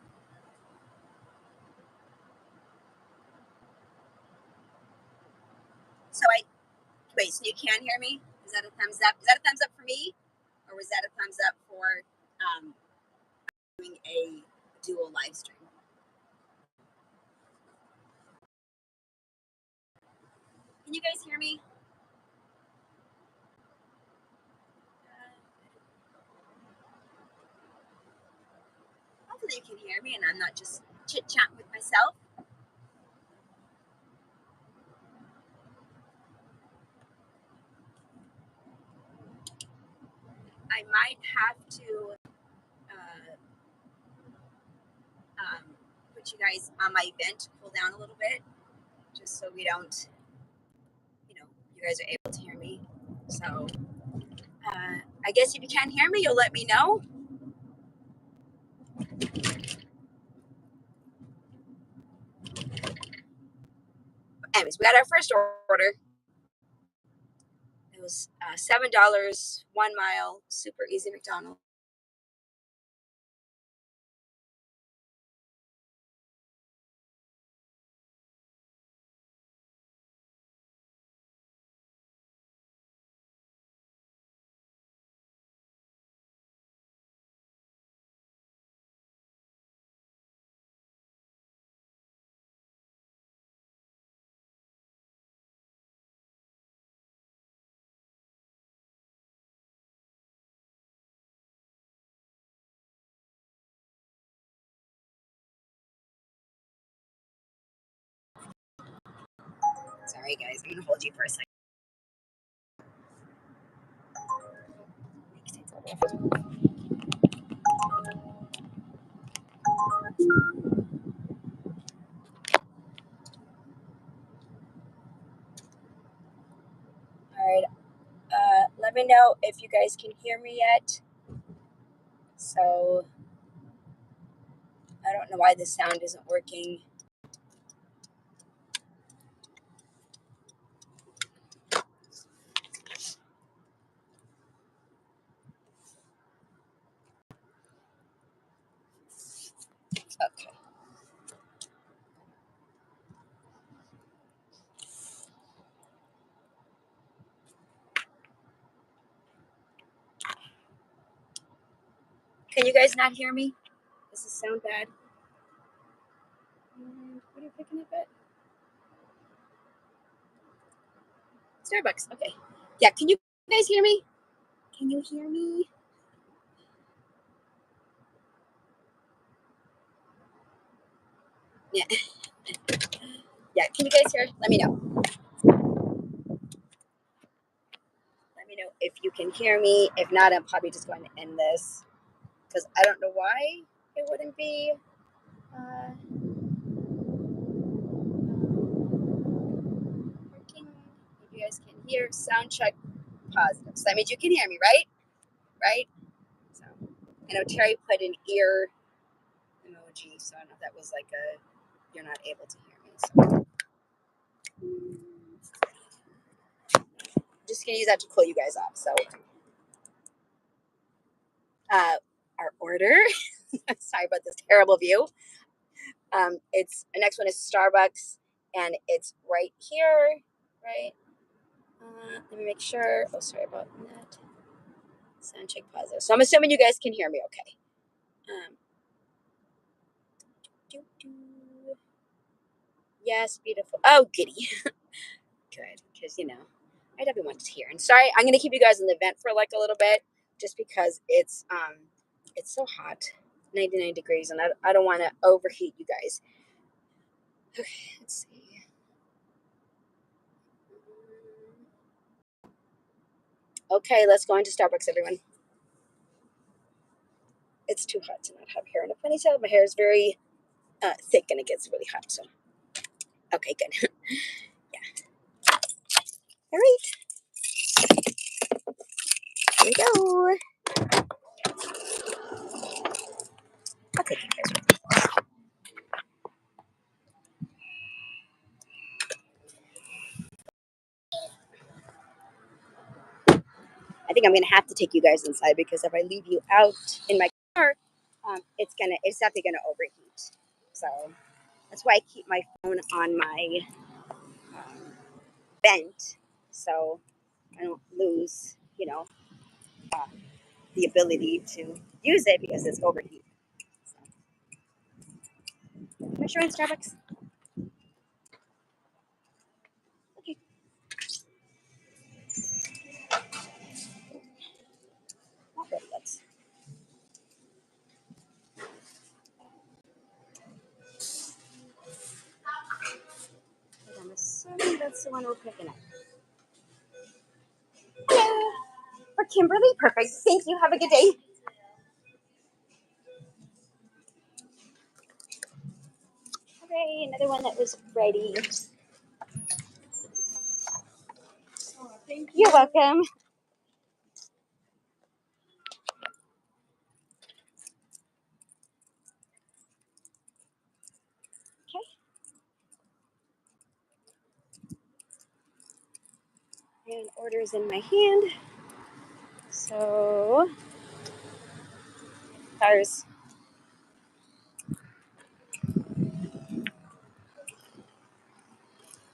Speaker 1: So wait, so you can hear me? Is that a thumbs up? Is that a thumbs up for me? Or was that a thumbs up for doing a dual live stream? Can you guys hear me? Hopefully you can hear me and I'm not just chit-chatting with myself. I might have to put you guys on my event to cool down a little bit, just so we don't, you guys are able to hear me. So I guess if you can't hear me, you'll let me know. Anyways, we got our first order. It was $7, 1 mile, super easy McDonald's. Sorry, guys, I'm gonna hold you for a second. All right, let me know if you guys can hear me yet. So I don't know why the sound isn't working. Okay. Can you guys not hear me? Does this sound bad? What are you picking up at? Starbucks. Okay. Yeah, can you guys hear me? Can you hear me? Yeah. Yeah, can you guys hear? Let me know. Let me know if you can hear me. If not, I'm probably just going to end this because I don't know why it wouldn't be working. If you guys can hear, sound check positive. So that means you can hear me, right? Right? So I know Terry put an ear emoji, so I don't know if that was like a you're not able to hear me. So I'm just gonna use that to cool you guys off. So our order. Sorry about this terrible view. It's the next one is Starbucks, and it's right here, right? Let me make sure. Oh, sorry about that. Sound check positive. So I'm assuming you guys can hear me okay. Yes, beautiful. Oh, giddy. Good, because I definitely want to hear. And sorry, I'm gonna keep you guys in the vent for like a little bit, just because it's so hot, 99 degrees, and I don't want to overheat you guys. Okay, let's see. Okay, let's go into Starbucks, everyone. It's too hot to not have hair in a ponytail. My hair is very thick and it gets really hot. So, okay, good. Yeah. All right. Here we go. I'll take you guys with me. I think I'm gonna have to take you guys inside because if I leave you out in my car, it's definitely gonna overheat. So that's why I keep my phone on my vent. So I don't lose, uh, the ability to use it because it's overheat. So, am I sure in Starbucks? Okay, not ready yet. But I'm assuming that's the one we're picking up. Hello, for Kimberly. Perfect. Thank you. Have a good day. Hooray! Another one that was ready. You're welcome. Okay, and orders in my hand. So, cars.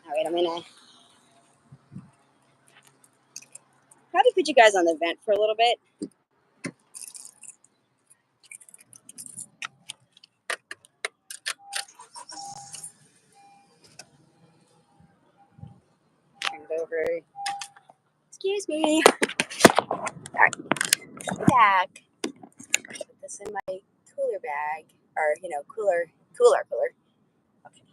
Speaker 1: All right, I'm gonna probably put you guys on the vent for a little bit. Turn it over. Excuse me. All right, back. Put this in my cooler bag, or cooler. Okay.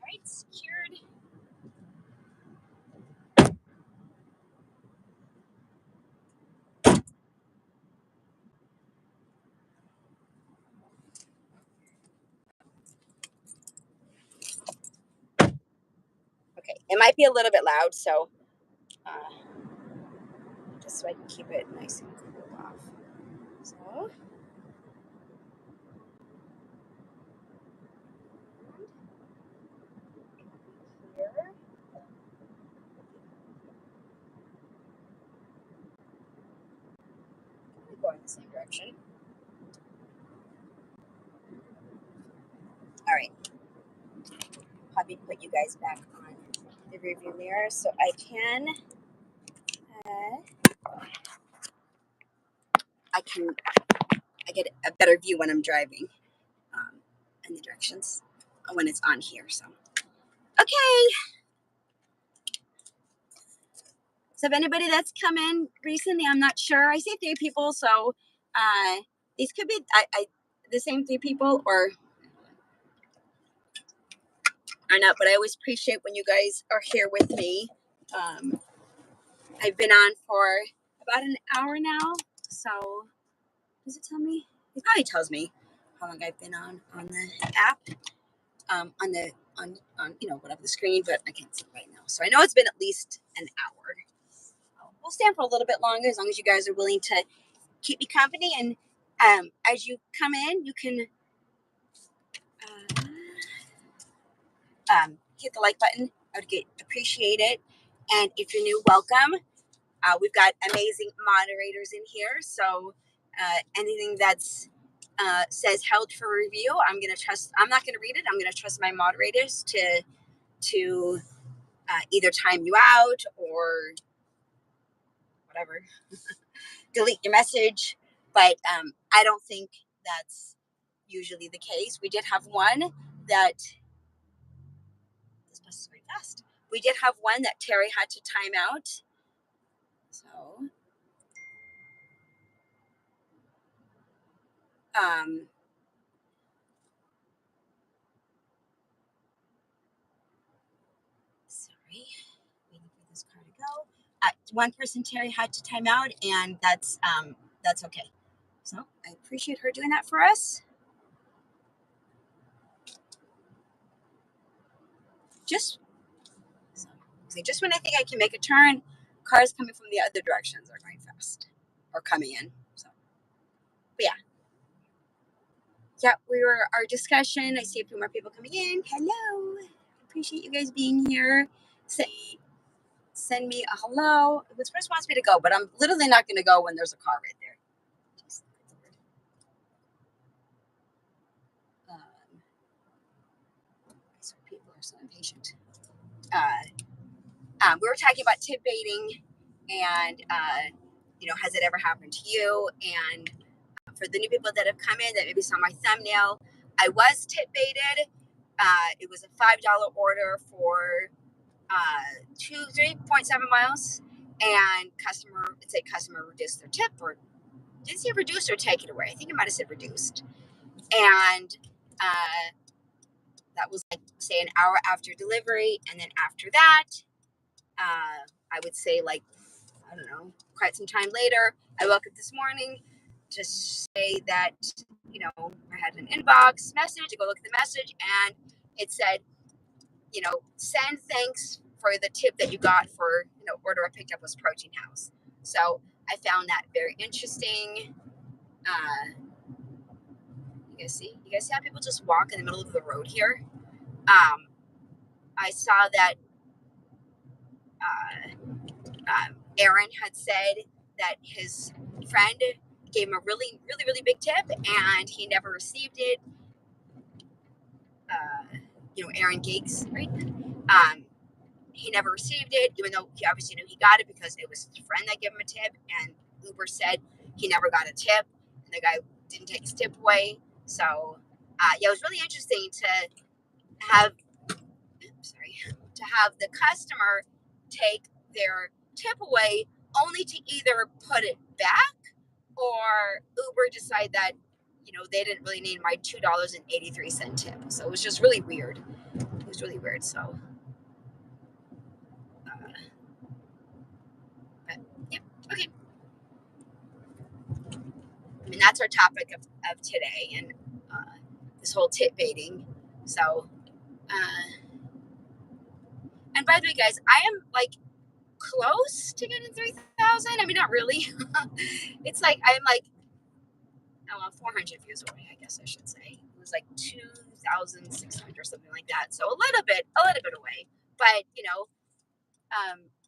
Speaker 1: All right, secured. Okay, it might be a little bit loud, so uh, just so I can keep it nice and cooled off. So, here, going the same direction. All right, probably put you guys back on the rearview mirror so I can. I can. I get a better view when I'm driving, in the directions when it's on here. So, okay. So, if anybody that's come in recently, I'm not sure. I see 3 people, so these could be the same 3 people or not. But I always appreciate when you guys are here with me. I've been on for about an hour now. So, does it tell me? It probably tells me how long I've been on the app, on the on whatever the screen, but I can't see it right now. So I know it's been at least an hour. We'll stand for a little bit longer as long as you guys are willing to keep me company. And as you come in, you can hit the like button. I would appreciate it. And if you're new, welcome. We've got amazing moderators in here. So anything that's says held for review, I'm gonna trust. I'm not gonna read it. I'm gonna trust my moderators to either time you out or whatever, delete your message. But I don't think that's usually the case. We did have one that this bus is very fast. We did have one that Terry had to time out. So um, sorry, waiting for this car to go. One person Terry had to time out, and that's okay. So I appreciate her doing that for us. just just when I think I can make a turn, cars coming from the other directions are going fast or coming in. So, but yeah, we were our discussion. I see a few more people coming in. Hello, appreciate you guys being here. Send me a hello. Whispers wants me to go, but I'm literally not going to go when there's a car right there. Jeez, um, so people are so impatient. We were talking about tip baiting, and has it ever happened to you? And for the new people that have come in that maybe saw my thumbnail, I was tip baited. It was a $5 order for 3.7 miles, and it said customer reduced their tip, or didn't say reduce or take it away. I think it might have said reduced, and that was like say an hour after delivery, and then after that, I would say like I don't know, quite some time later, I woke up this morning to say that I had an inbox message. I go look at the message, and it said, send thanks for the tip that you got for order I picked up was Protein House. So I found that very interesting. You guys see how people just walk in the middle of the road here? I saw that uh, Aaron had said that his friend gave him a really, really, really big tip, and he never received it. Aaron Gigs, right? He never received it, even though he obviously knew he got it because it was his friend that gave him a tip, and Uber said he never got a tip, and the guy didn't take his tip away. So, it was really interesting to have, the customer take their tip away, only to either put it back or Uber decide that they didn't really need my $2.83 tip. So it was just really weird. It was really weird. So, but yeah, okay. I mean, that's our topic of today, and this whole tip baiting. So, and by the way, guys, I am like close to getting 3,000. I mean, not really. It's like I'm like 400 views away, I guess I should say. It was like 2,600 or something like that. So a little bit away. But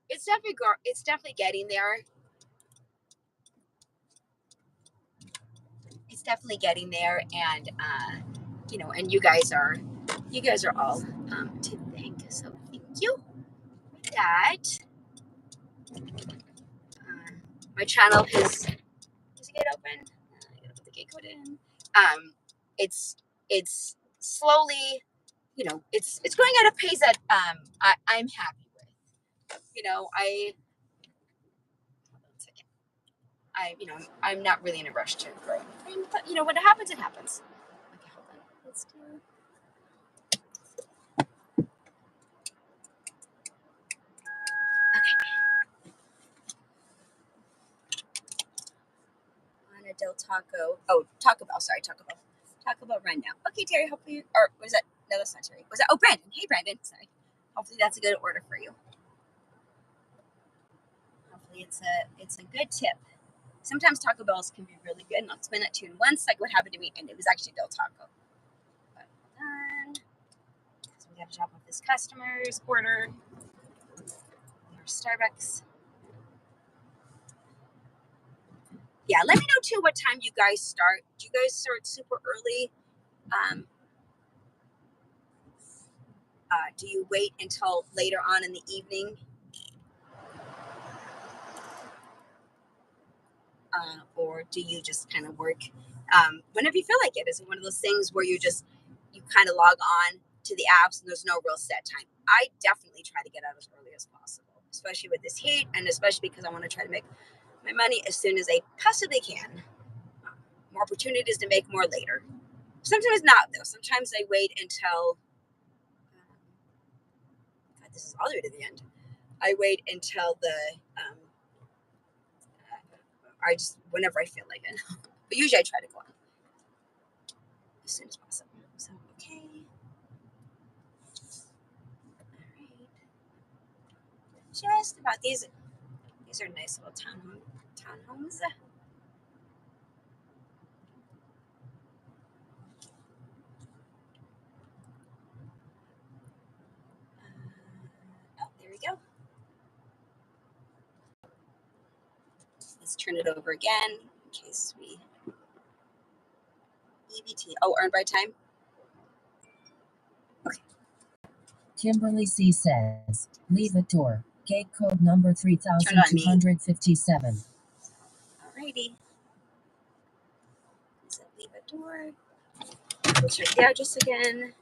Speaker 1: it's definitely getting there. It's definitely getting there, and and you guys are all to thank. So thank you for that. My channel is it get open? I gotta put the gate code in. It's slowly, it's going at a pace that I'm happy with. Hold on a second. I'm not really in a rush to grow anything, but when it happens, it happens. Okay, hold on. Let's do. Okay. On a Del Taco. Oh, Taco Bell. Sorry, Taco Bell. Taco Bell rundown. Okay, Terry. Hopefully, or was that? No, that's not Terry. Was that? Oh, Brandon. Hey, Brandon. Sorry. Hopefully, that's a good order for you. Hopefully, it's a good tip. Sometimes Taco Bells can be really good, and I'll explain that to you. And once, like what happened to me, and it was actually Del Taco. But hold on. So we got to drop off this customer's order. Our Starbucks. Yeah, let me know too what time you guys start. Do you guys start super early? Do you wait until later on in the evening? Or do you just kind of work whenever you feel like it? Is it one of those things where you kind of log on to the apps and there's no real set time? I definitely try to get out as early as possible, especially with this heat, and especially because I want to try to make my money as soon as I possibly can. More opportunities to make more later. Sometimes not, though. Sometimes I wait until. God, this is all the way to the end. I wait until whenever I feel like it. But usually I try to go on as soon as possible. So, okay. just about. These are nice little townhomes. Oh, there we go. Let's turn it over again in case we EBT. Oh, earned by time. Okay.
Speaker 2: Kimberly C says, leave a door. Gate code number
Speaker 1: Turn it on me.
Speaker 2: 3257.
Speaker 1: Alrighty. So leave a door. We'll check the address again.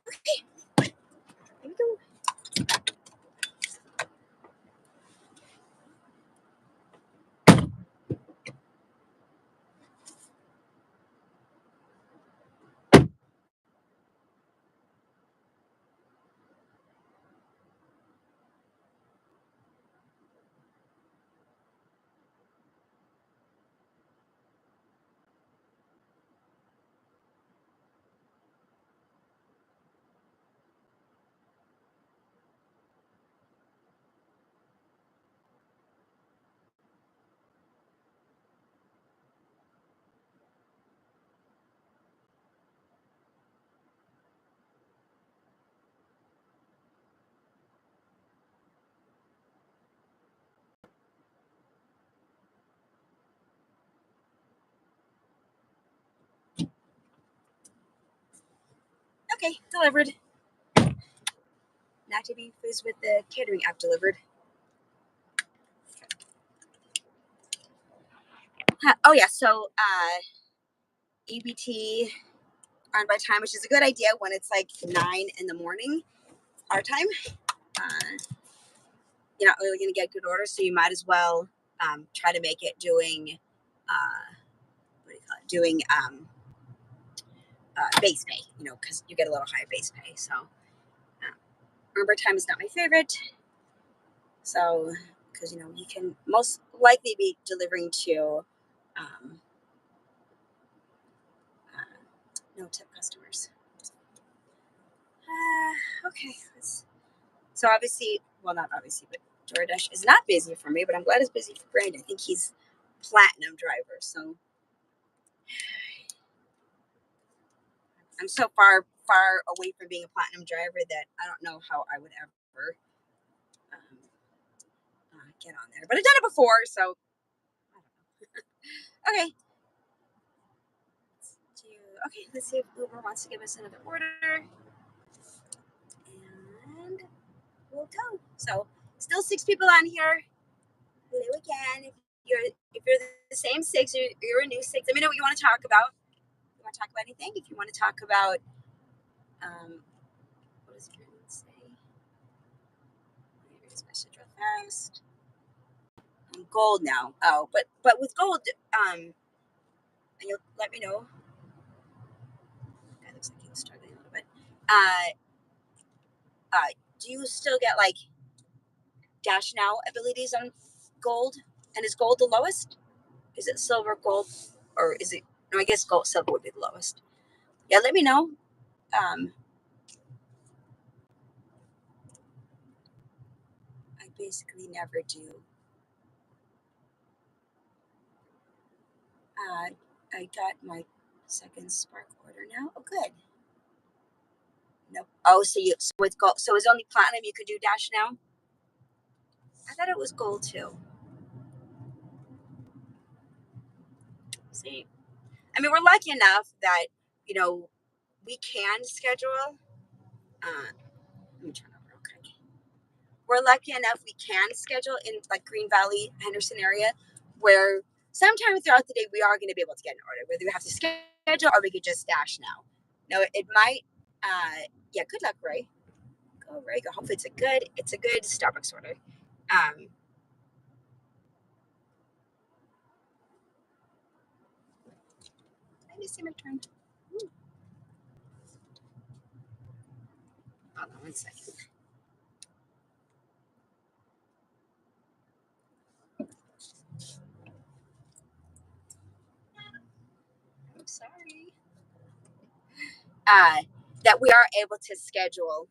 Speaker 1: Okay. There we go. Okay, delivered. Not to be confused with the catering app delivered. Oh yeah, so EBT on by time, which is a good idea when it's like 9 in the morning, our time. You're not really gonna get good orders, so you might as well try to make it doing what do you call it? Doing base pay, because you get a little higher base pay. So overtime is not my favorite. So because you can most likely be delivering to um, no tip customers. Okay. So obviously, well, not obviously, but DoorDash is not busy for me, but I'm glad it's busy for Brandon. I think he's platinum driver. So I'm so far away from being a platinum driver that I don't know how I would ever um, get on there. But I've done it before, so okay. Let's see if Uber wants to give us another order, and we'll go. So still 6 people on here. Hello again. If you're the same 6, you're a new 6. Let me know what you want to talk about. You want to talk about anything? If you want to talk about what does Brandon say? Let me read his message real fast. I'm gold now. Oh, but with gold, and you'll let me know. That looks like he was struggling a little bit. Uh, do you still get like dash now abilities on gold? And is gold the lowest? Is it silver, gold, or is it? No, I guess gold, silver would be the lowest. Yeah, let me know. Um, I basically never do. I got my second spark order now. Oh, good. Nope. Oh, so it's gold. So it's only platinum you could do dash now. I thought it was gold too. See, I mean, we're lucky enough that we can schedule. Let me turn over real quick. We're lucky enough we can schedule in like Green Valley, Henderson area, where sometime throughout the day we are going to be able to get an order. Whether we have to schedule or we could just dash now. No, it might. Yeah, good luck, Ray. Go, Ray. Go. Hopefully it's a good Starbucks order. Um, Let me see my turn. Ooh, hold on 1 second. I'm sorry. That we are able to schedule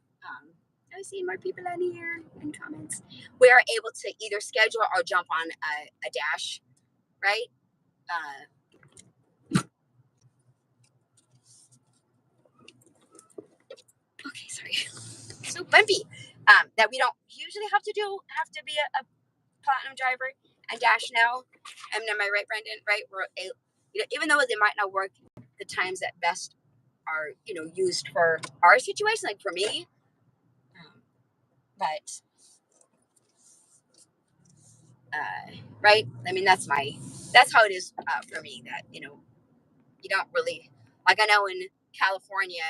Speaker 1: I see more people on here in comments. We are able to either schedule or jump on a dash, right? Uh, okay, sorry. So bumpy. That we don't usually have to be a platinum driver and dash now. I mean, am I right, Brendan? Right? Even though they might not work the times that best are used for our situation, like for me. But right? I mean, that's how it is for me. That you don't really like. I know in California,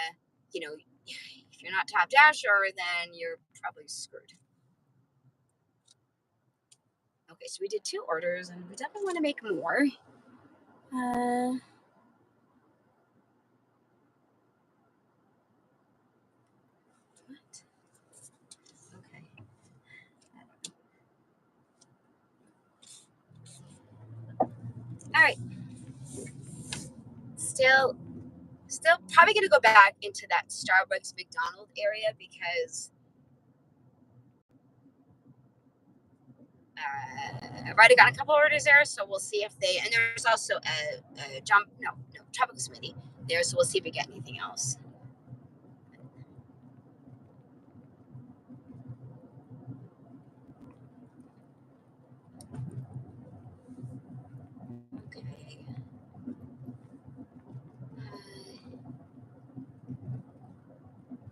Speaker 1: if you're not top dasher, then you're probably screwed. Okay, so we did 2 orders, and we definitely want to make more. What? Okay. All right. Still probably gonna go back into that Starbucks McDonald area because I've already got a couple orders there, so we'll see if they. And there's also a jump, no tropical smoothie there, so we'll see if we get anything else. Okay.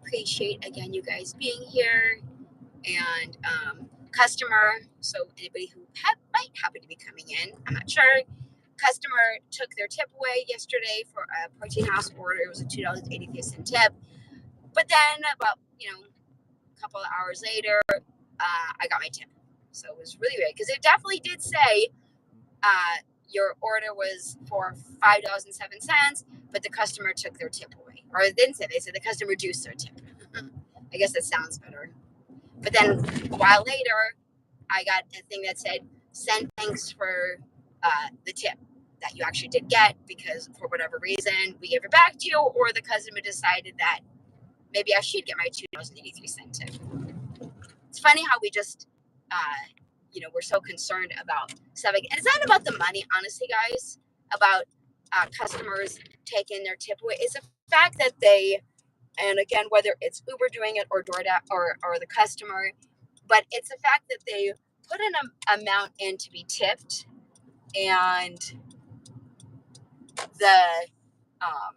Speaker 1: Appreciate again you guys being here and customer. So anybody who might happen to be coming in, I'm not sure. Customer took their tip away yesterday for a protein house order. It was a $2.83 tip. But then about a couple of hours later, I got my tip. So it was really weird because it definitely did say your order was for $5.07, but the customer took their tip away. Or it didn't say, they said the customer reduced their tip. I guess that sounds better. But then a while later, I got a thing that said, send thanks for the tip that you actually did get because for whatever reason we gave it back to you, or the customer decided that maybe I should get my $2.83 tip. It's funny how we just, we're so concerned about stuff. And it's not about the money, honestly, guys, about customers taking their tip away. It's the fact that and again, whether it's Uber doing it or DoorDash or the customer, but it's the fact that they put an amount in to be tipped and the um,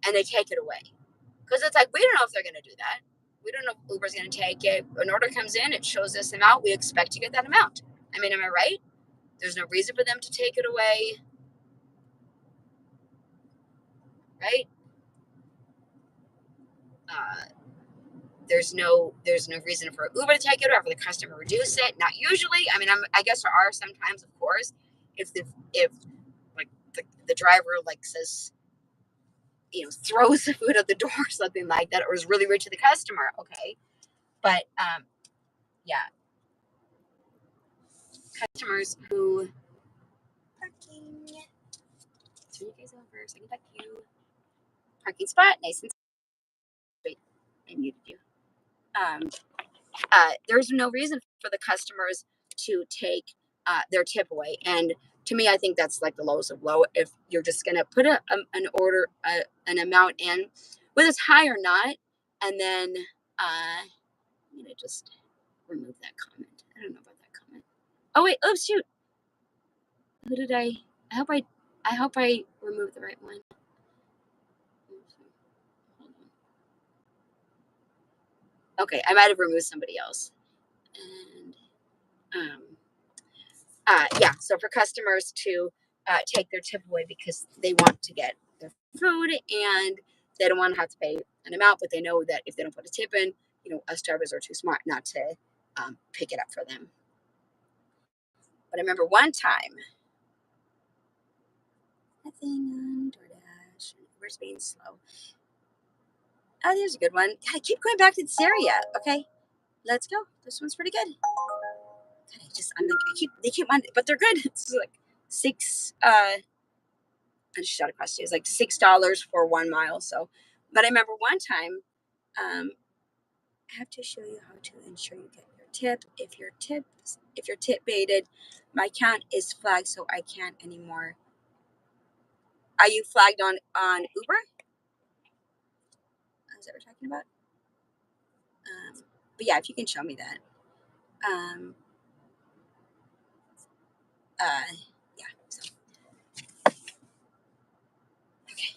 Speaker 1: and they take it away because it's like we don't know if they're going to do that. We don't know if Uber's going to take it. An order comes in, it shows this amount. We expect to get that amount. I mean, am I right? There's no reason for them to take it away, right? Uh, there's no reason for Uber to take it or for the customer to reduce it. Not usually. I mean, I guess there are sometimes, of course, if like the driver like says throws the food at the door or something like that, or is really rude to the customer. Okay, but yeah, customers who parking. Turn you guys over so I can back you. Parking spot, nice and straight. I muted you. Um, there's no reason for the customers to take their tip away. And to me, I think that's like the lowest of low. If you're just going to put an order, an amount in, whether it's high or not, and then I'm going to just remove that comment. I don't know about that comment. Oh, wait. Oh, shoot. Who did I hope I removed the right one. Okay, I might have removed somebody else. And yeah, so for customers to take their tip away because they want to get their food and they don't want to have to pay an amount, but they know that if they don't put a tip in, us drivers are too smart not to pick it up for them. But I remember one time, nothing on DoorDash, Uber's being slow. Oh, there's a good one. God, I keep going back to this area. Okay, let's go. This one's pretty good. God, they keep on, but they're good. It's like six. I just shot across it. It's like $6 for 1 mile. So, but I remember one time, um, I have to show you how to ensure you get your tip. If your tip baited, my account is flagged, so I can't anymore. Are you flagged on Uber? Is that what we're talking about? But yeah, if you can show me that. Um, uh, yeah. So okay.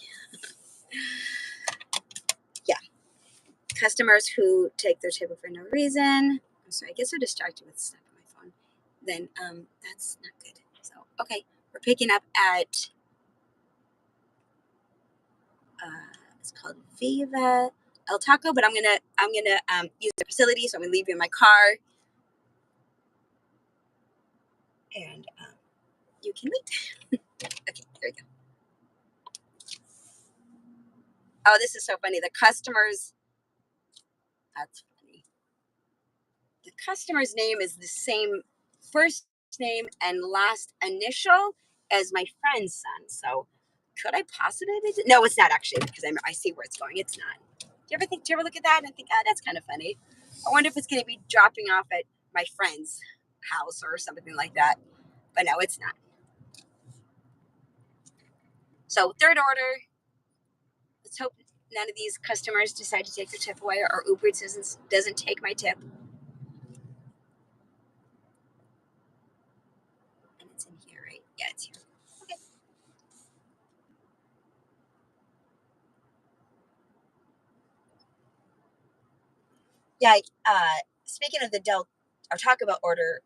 Speaker 1: Yeah, customers who take their table for no reason. I'm sorry, I get so distracted with stuff on my phone. Then that's not good. So okay, we're picking up at it's called Viva El Taco, but I'm gonna use the facility, so I'm gonna leave you in my car, and you can wait. Okay, here we go. Oh, this is so funny. The customers. That's funny. The customer's name is the same first name and last initial as my friend's son. So could I possibly be? No, it's not actually because I see where it's going. It's not. Do you ever look at that and think, oh, that's kind of funny? I wonder if it's going to be dropping off at my friend's house or something like that. But no, it's not. So third order. Let's hope none of these customers decide to take their tip away, or Uber Eats doesn't take my tip. And it's in here, right? Yeah, it's here. Okay. Yeah. Speaking of the Del or Taco Bell order,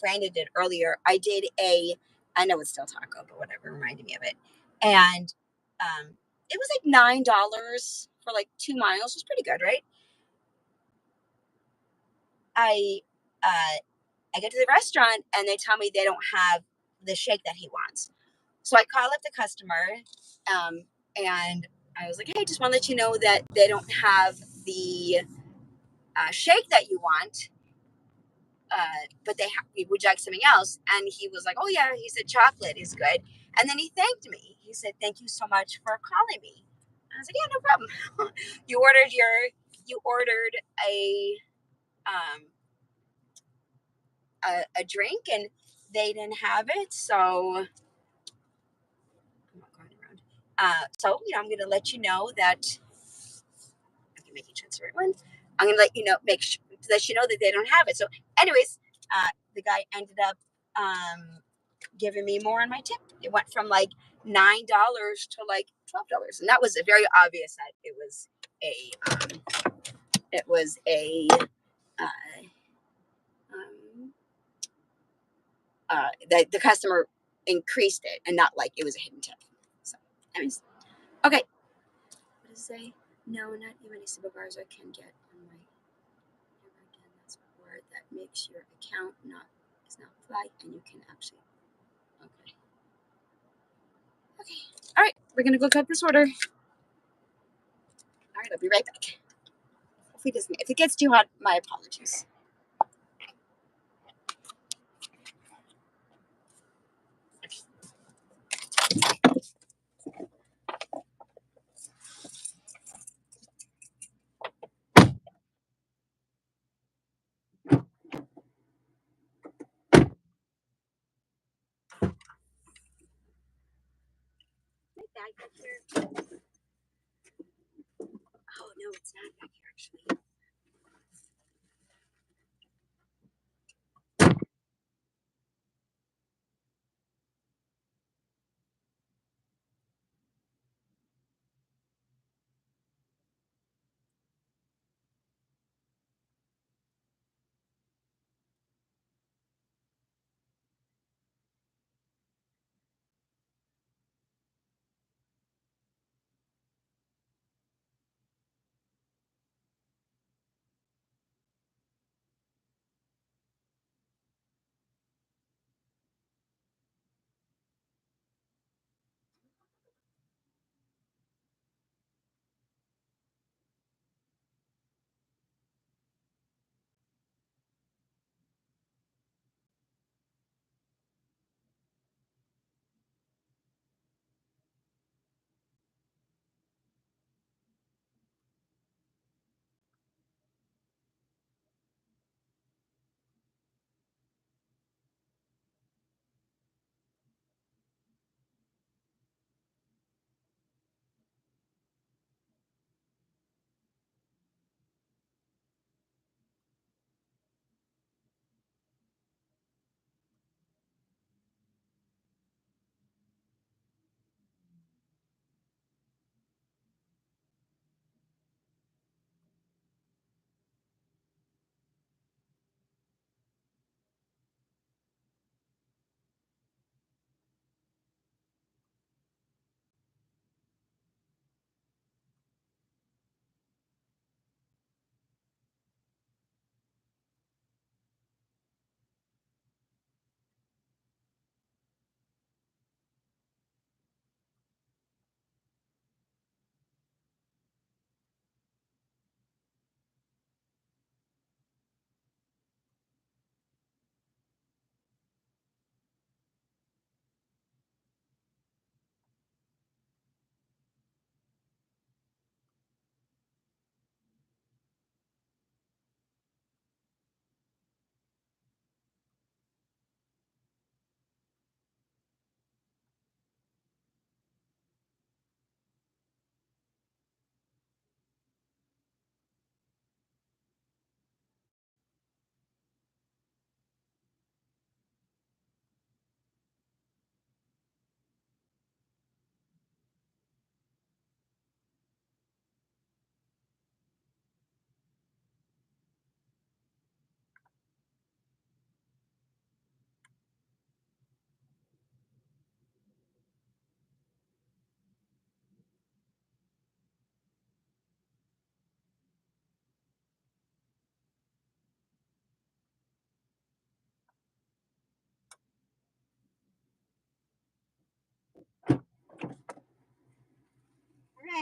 Speaker 1: Brandon did earlier. I did a. I know it's still taco, but whatever. Reminded me of it, and it was like $9 for like 2 miles. It was pretty good, right? I uh, I get to the restaurant and they tell me they don't have the shake that he wants. So I call up the customer, and I was like, "Hey, just want to let you know that they don't have the shake that you want, but we would like something else." And he was like, "Oh yeah," he said, "chocolate is good." And then he thanked me. He said, "Thank you so much for calling me." And I was like, "Yeah, no problem." You ordered um, a drink and they didn't have it, so I'm not going around. So I'm going to let you know that I'm making sure it's the right one. I'm going to let you know, let you know that they don't have it. So, anyways, the guy ended up giving me more on my tip. It went from like $9 to like $12, and that was very obvious that it was a uh, um, that the customer increased it and not like it was a hidden tip. So, anyways, okay. What does it say? No, not even a simple browser can get on my again. That's a word that makes your account not is not flagged, and you can actually. Okay. Okay. All right. We're gonna go cut this order. All right. I'll be right back. If it gets too hot, my apologies. My bag back here. Oh no, it's not back here actually.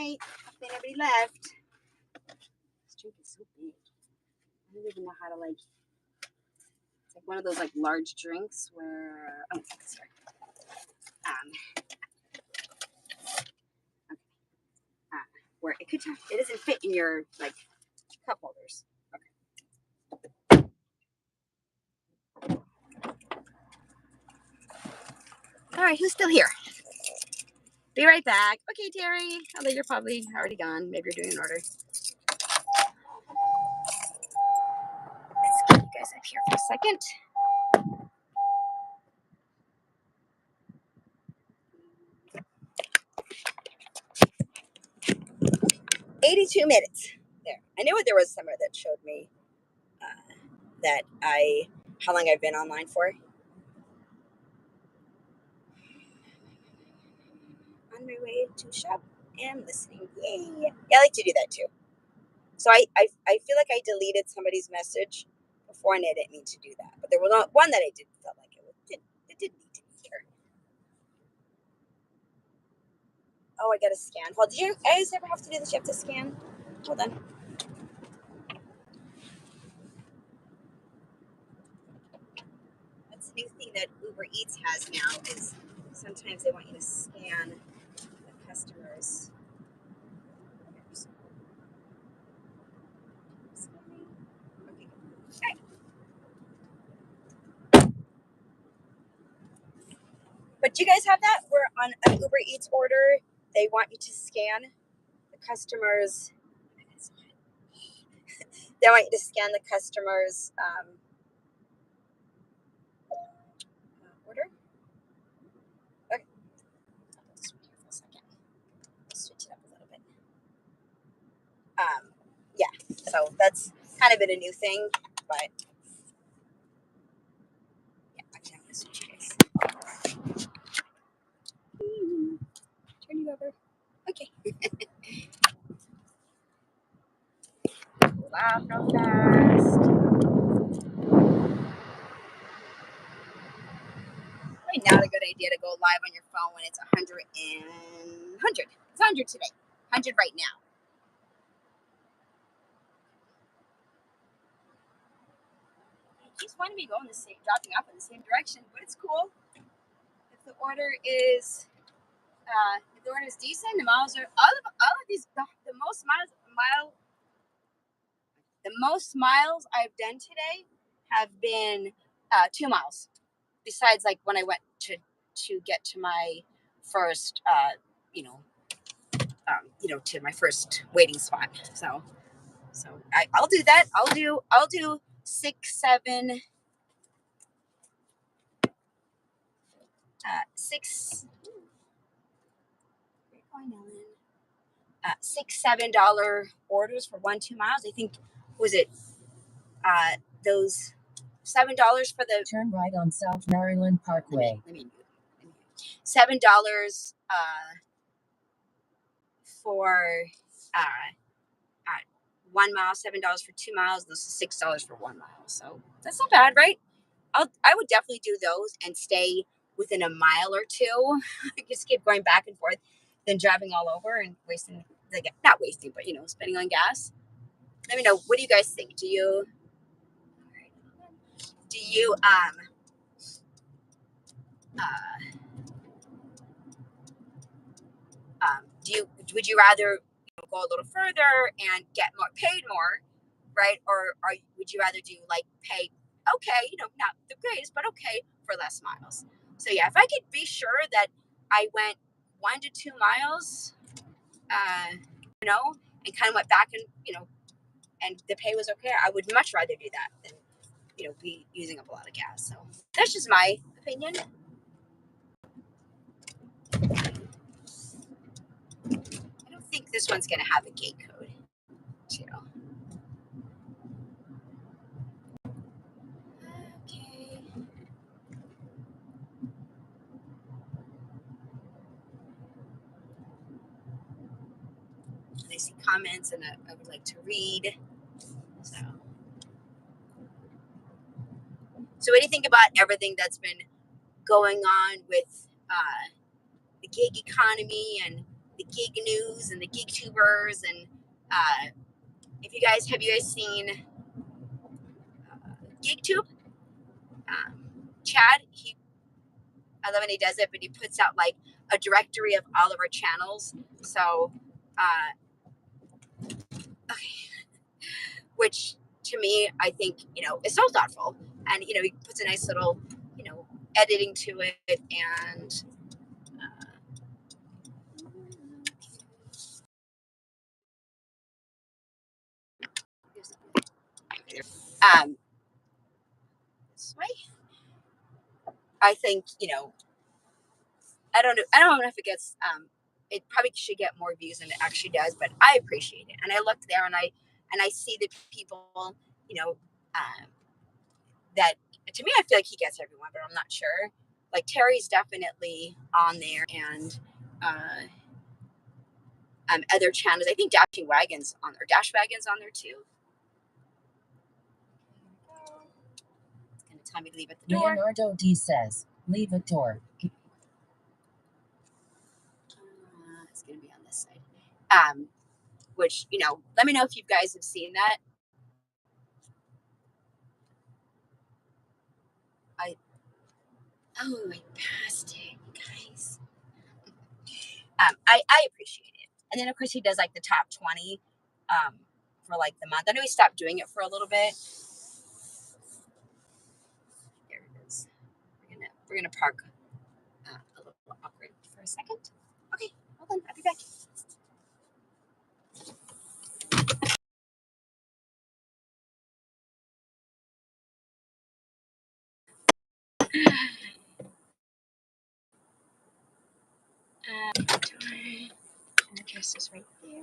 Speaker 1: night. Then everybody left. This drink is so big. I don't even know how to it's like one of those like large drinks where sorry. Okay. Where it doesn't fit in your like cup holders. All right, who's still here? Be right back. Okay, Terry. Although you're probably already gone. Maybe you're doing an order. Let's get you guys up here for a second. 82 minutes. There. I knew there was somewhere that showed me how long I've been online for. On my way to shop and listening. Yay. Yeah, I like to do that too. So I feel like I deleted somebody's message before and I didn't mean to do that. But there was one that I did feel like it did need to be here. Oh, I gotta scan. Hold, did you guys ever have to do this? You have to scan? Hold on. That's a new thing that Uber Eats has now is sometimes they want you to scan the customers. Okay. Okay. But do you guys have that? Where on an Uber Eats order, they want you to scan the customers. They want you to scan the customer's order. Okay. Just wait here for a second. Switch it up a little bit. Yeah. So that's kind of been a new thing, but yeah, actually I'm gonna switch you guys. Turn you over. Okay. Laugh real fast. Probably not a good idea to go live on your phone when it's 100 and 100. It's 100 today. 100 right now. I just want to be going dropping off in the same direction, but it's cool. If the order is decent, the miles are all of these the most miles I've done today have been 2 miles. Besides, like when I went to get to my first, to my first waiting spot. So I'll do that. I'll do 6, 7, 6. $6, $7 orders for 1-2 miles. I think was it those $7 for the
Speaker 2: Turn right on South Maryland Parkway.
Speaker 1: $7 for 1 mile, $7 for 2 miles. Those are $6 for 1 mile. So that's not bad, right? I would definitely do those and stay within a mile or two. Just keep going back and forth, than driving all over and wasting not wasting, but spending on gas. Let me know. What do you guys think? Do you would you rather go a little further and get paid more, right? Or would you rather do like pay okay, not the greatest, but okay for less miles? So yeah, if I could be sure that I went 1 to 2 miles, and kind of went back and the pay was okay, I would much rather do that than be using up a lot of gas. So that's just my opinion. I don't think this one's gonna have a gate code. So. Okay. I see comments and I would like to read. So what do you think about everything that's been going on with the gig economy and the gig news and the gig tubers. And if have you guys seen gig tube? Chad, I love when he does it, but he puts out like a directory of all of our channels. So, okay, which to me, I think, is so thoughtful. And, he puts a nice little, editing to it. And, um, this way, I think, I don't know if it gets, it probably should get more views than it actually does, but I appreciate it. And I look there and I see the people, you know, um, that to me, I feel like he gets everyone, but I'm not sure. Like Terry's definitely on there, and uh, other channels. I think Dash Wagons on there too. It's gonna tell me to leave at the door.
Speaker 2: Leonardo D says, leave at door.
Speaker 1: It's gonna be on this side. Which let me know if you guys have seen that. I I passed it, you guys. I appreciate it. And then of course he does like the top 20 for like the month. I know he stopped doing it for a little bit. There it is. We're gonna park a little awkward for a second. Okay, hold on. I'll be back. Address is right there.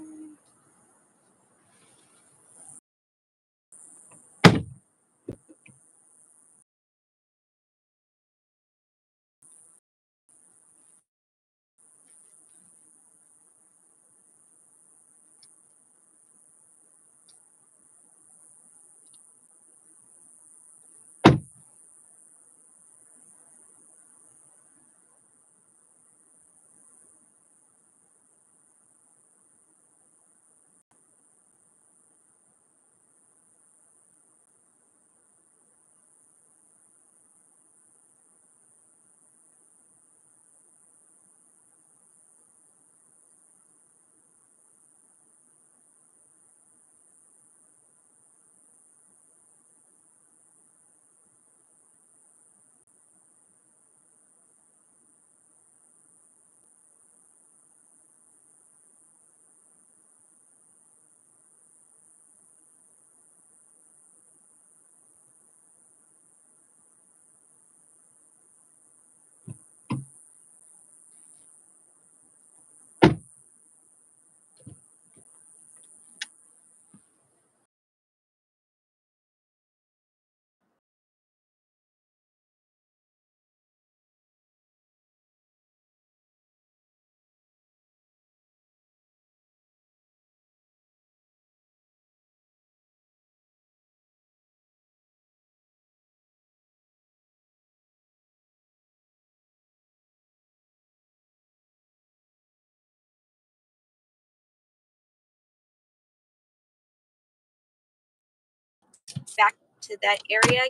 Speaker 1: Back to that area,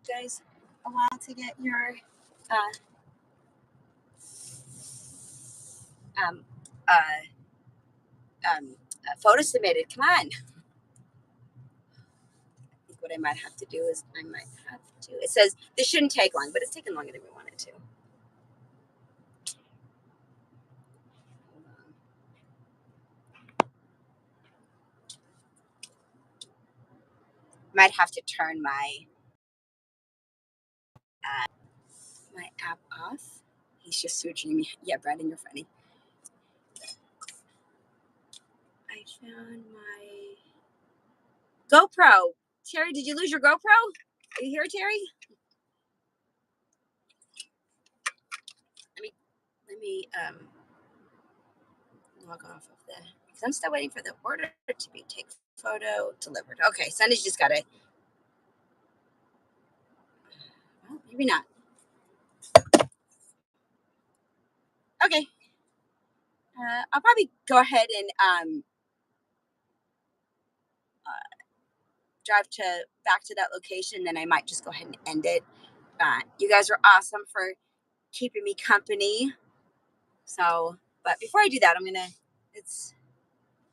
Speaker 1: guys. A while to get your uh, um, uh, photo submitted. Come on. I think what I might have to do is I might have to. It says this shouldn't take long, but it's taken longer than we wanted to. Hold on. Might have to turn my app off. He's just switching me. Yeah, Brandon, you're funny. I found my GoPro. Terry, did you lose your GoPro? Are you here, Terry? Let me log off of the because I'm still waiting for the order to be take photo delivered. Okay, Sunny's just gotta. Well, maybe not. Okay. I'll probably go ahead and drive to back to that location. Then I might just go ahead and end it. You guys are awesome for keeping me company. So, but before I do that, I'm gonna let's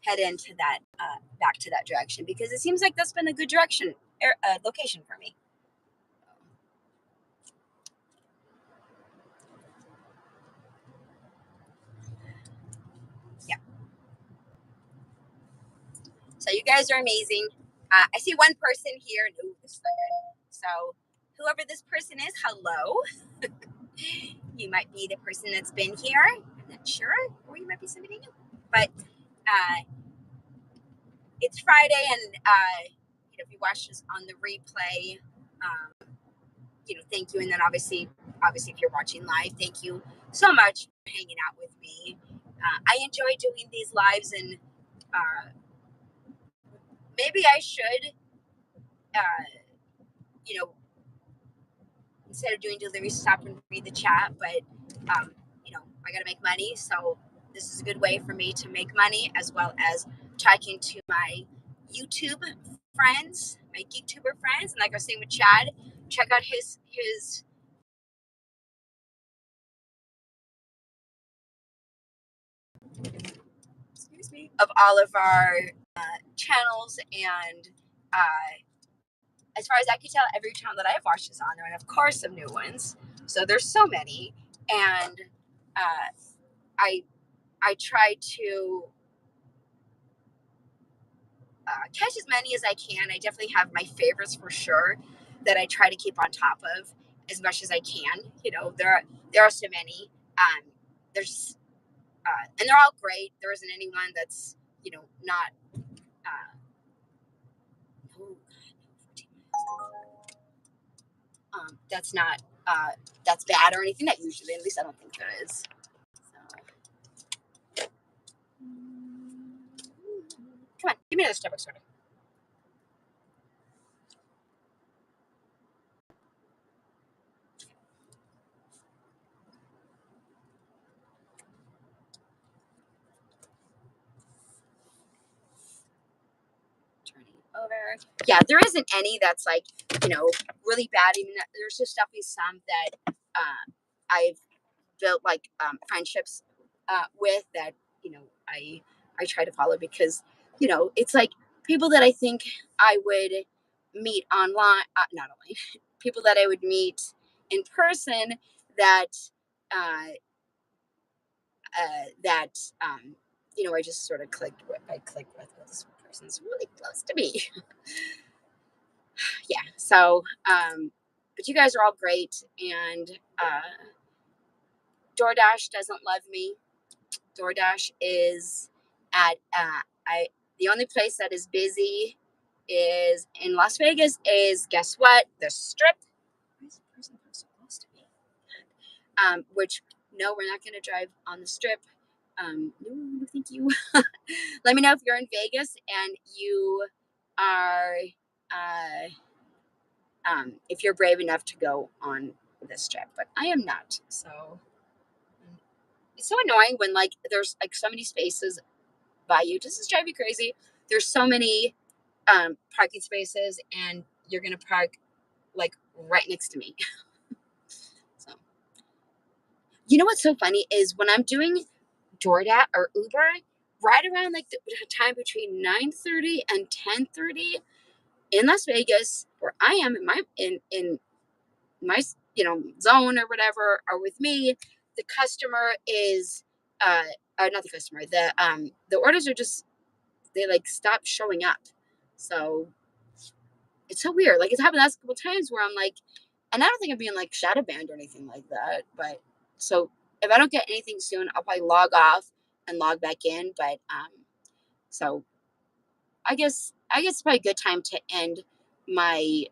Speaker 1: head into that back to that direction because it seems like that's been a good direction location for me. Yeah. So you guys are amazing. I see one person here. No, this is not good. So whoever this person is, hello. You might be the person that's been here. I'm not sure, or you might be somebody new. But uh, it's Friday, and if you watch this on the replay, um, thank you. And then obviously, if you're watching live, thank you so much for hanging out with me. I enjoy doing these lives, and uh, maybe I should, uh, you know, instead of doing deliveries, stop and read the chat. But I got to make money, so this is a good way for me to make money as well as talking to my YouTube friends, my YouTuber friends, and like I was saying with Chad, check out his excuse me of all of our channels and. As far as I could tell, every channel that I have watched is on there, and of course, some new ones. So there's so many, and uh, I I try to catch as many as I can. I definitely have my favorites for sure that I try to keep on top of as much as I can. There are so many. There's and they're all great. There isn't anyone that's not. Oh, that's not that's bad or anything. That usually, at least I don't think there is. So, come on, give me another Starbucks order. Turning over. Yeah, there isn't any that's like really bad. Even there's just definitely some that I've built like friendships with that you know I I try to follow because it's like people that I think I would meet online, not only people that I would meet in person that uh, that I just sort of clicked with this person's really close to me. Yeah. So, but you guys are all great, and DoorDash doesn't love me. DoorDash is at I the only place that is busy is in Las Vegas is guess what? The Strip. Why is the person so close to me? Which no, we're not going to drive on the Strip. No, no, thank you. Let me know if you're in Vegas and you are, if you're brave enough to go on this Strip. But I am not. So it's so annoying when like there's like so many spaces by you. Does this drive you crazy? There's so many parking spaces, and you're gonna park like right next to me. So you know what's so funny is when I'm doing DoorDash or Uber, right around like the time between 9:30 and 10:30 in Las Vegas, where I am in my zone or whatever, or with me, the customer is or not the customer, the orders are just they like stop showing up. So it's so weird. Like it's happened the last couple times where I'm like, and I don't think I'm being like shadow banned or anything like that. But so if I don't get anything soon, I'll probably log off and log back in. But so I guess it's probably a good time to end my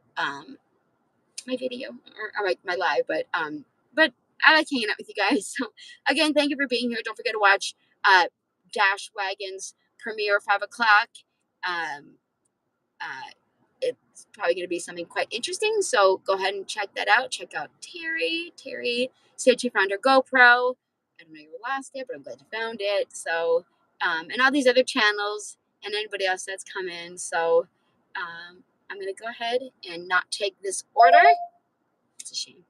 Speaker 1: my video or my live. But I like hanging out with you guys. So again, thank you for being here. Don't forget to watch Dash Wagon's premiere 5 o'clock. Um, uh, it's probably going to be something quite interesting. So go ahead and check that out. Check out Terry. Terry said she found her GoPro. I don't know you lost it, but I'm glad you found it. So, and all these other channels and anybody else that's come in. So, I'm gonna go ahead and not take this order. It's a shame.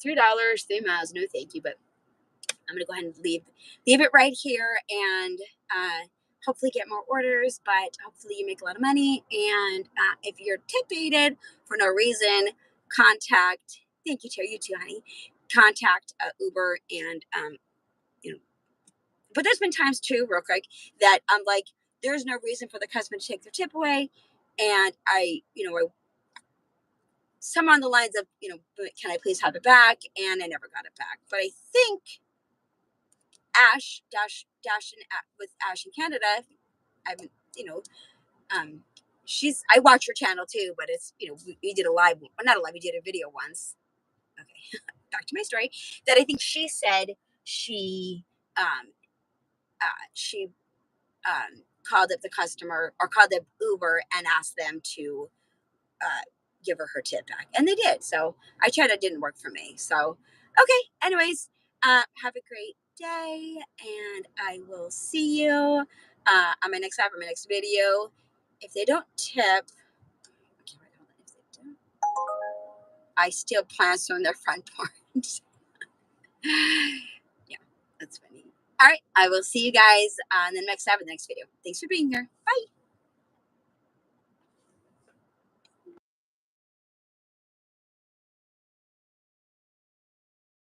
Speaker 1: $3, 3 miles, no thank you. But I'm gonna go ahead and leave it right here and hopefully get more orders. But hopefully you make a lot of money. And if you're tip aided for no reason, contact. Thank you, Terry. You too, honey. Contact Uber and you know. But there's been times too, real quick, that I'm like, there's no reason for the customer to take their tip away, and I some on the lines of, can I please have it back? And I never got it back. But I think Ash with Ash in Canada, I've been, I watch her channel too, but it's, we did a live, well, not a live, we did a video once. Okay, back to my story. That I think she said she, um, she called up the customer or called up Uber and asked them to give her tip back, and they did. So I tried. It didn't work for me. So okay. Anyways, have a great day, and I will see you on my next my next video. If they don't tip, okay, wait, hold on. If they don't, I steal plants from their front porch. Yeah, that's funny. All right, I will see you guys on the next video. Thanks for being here.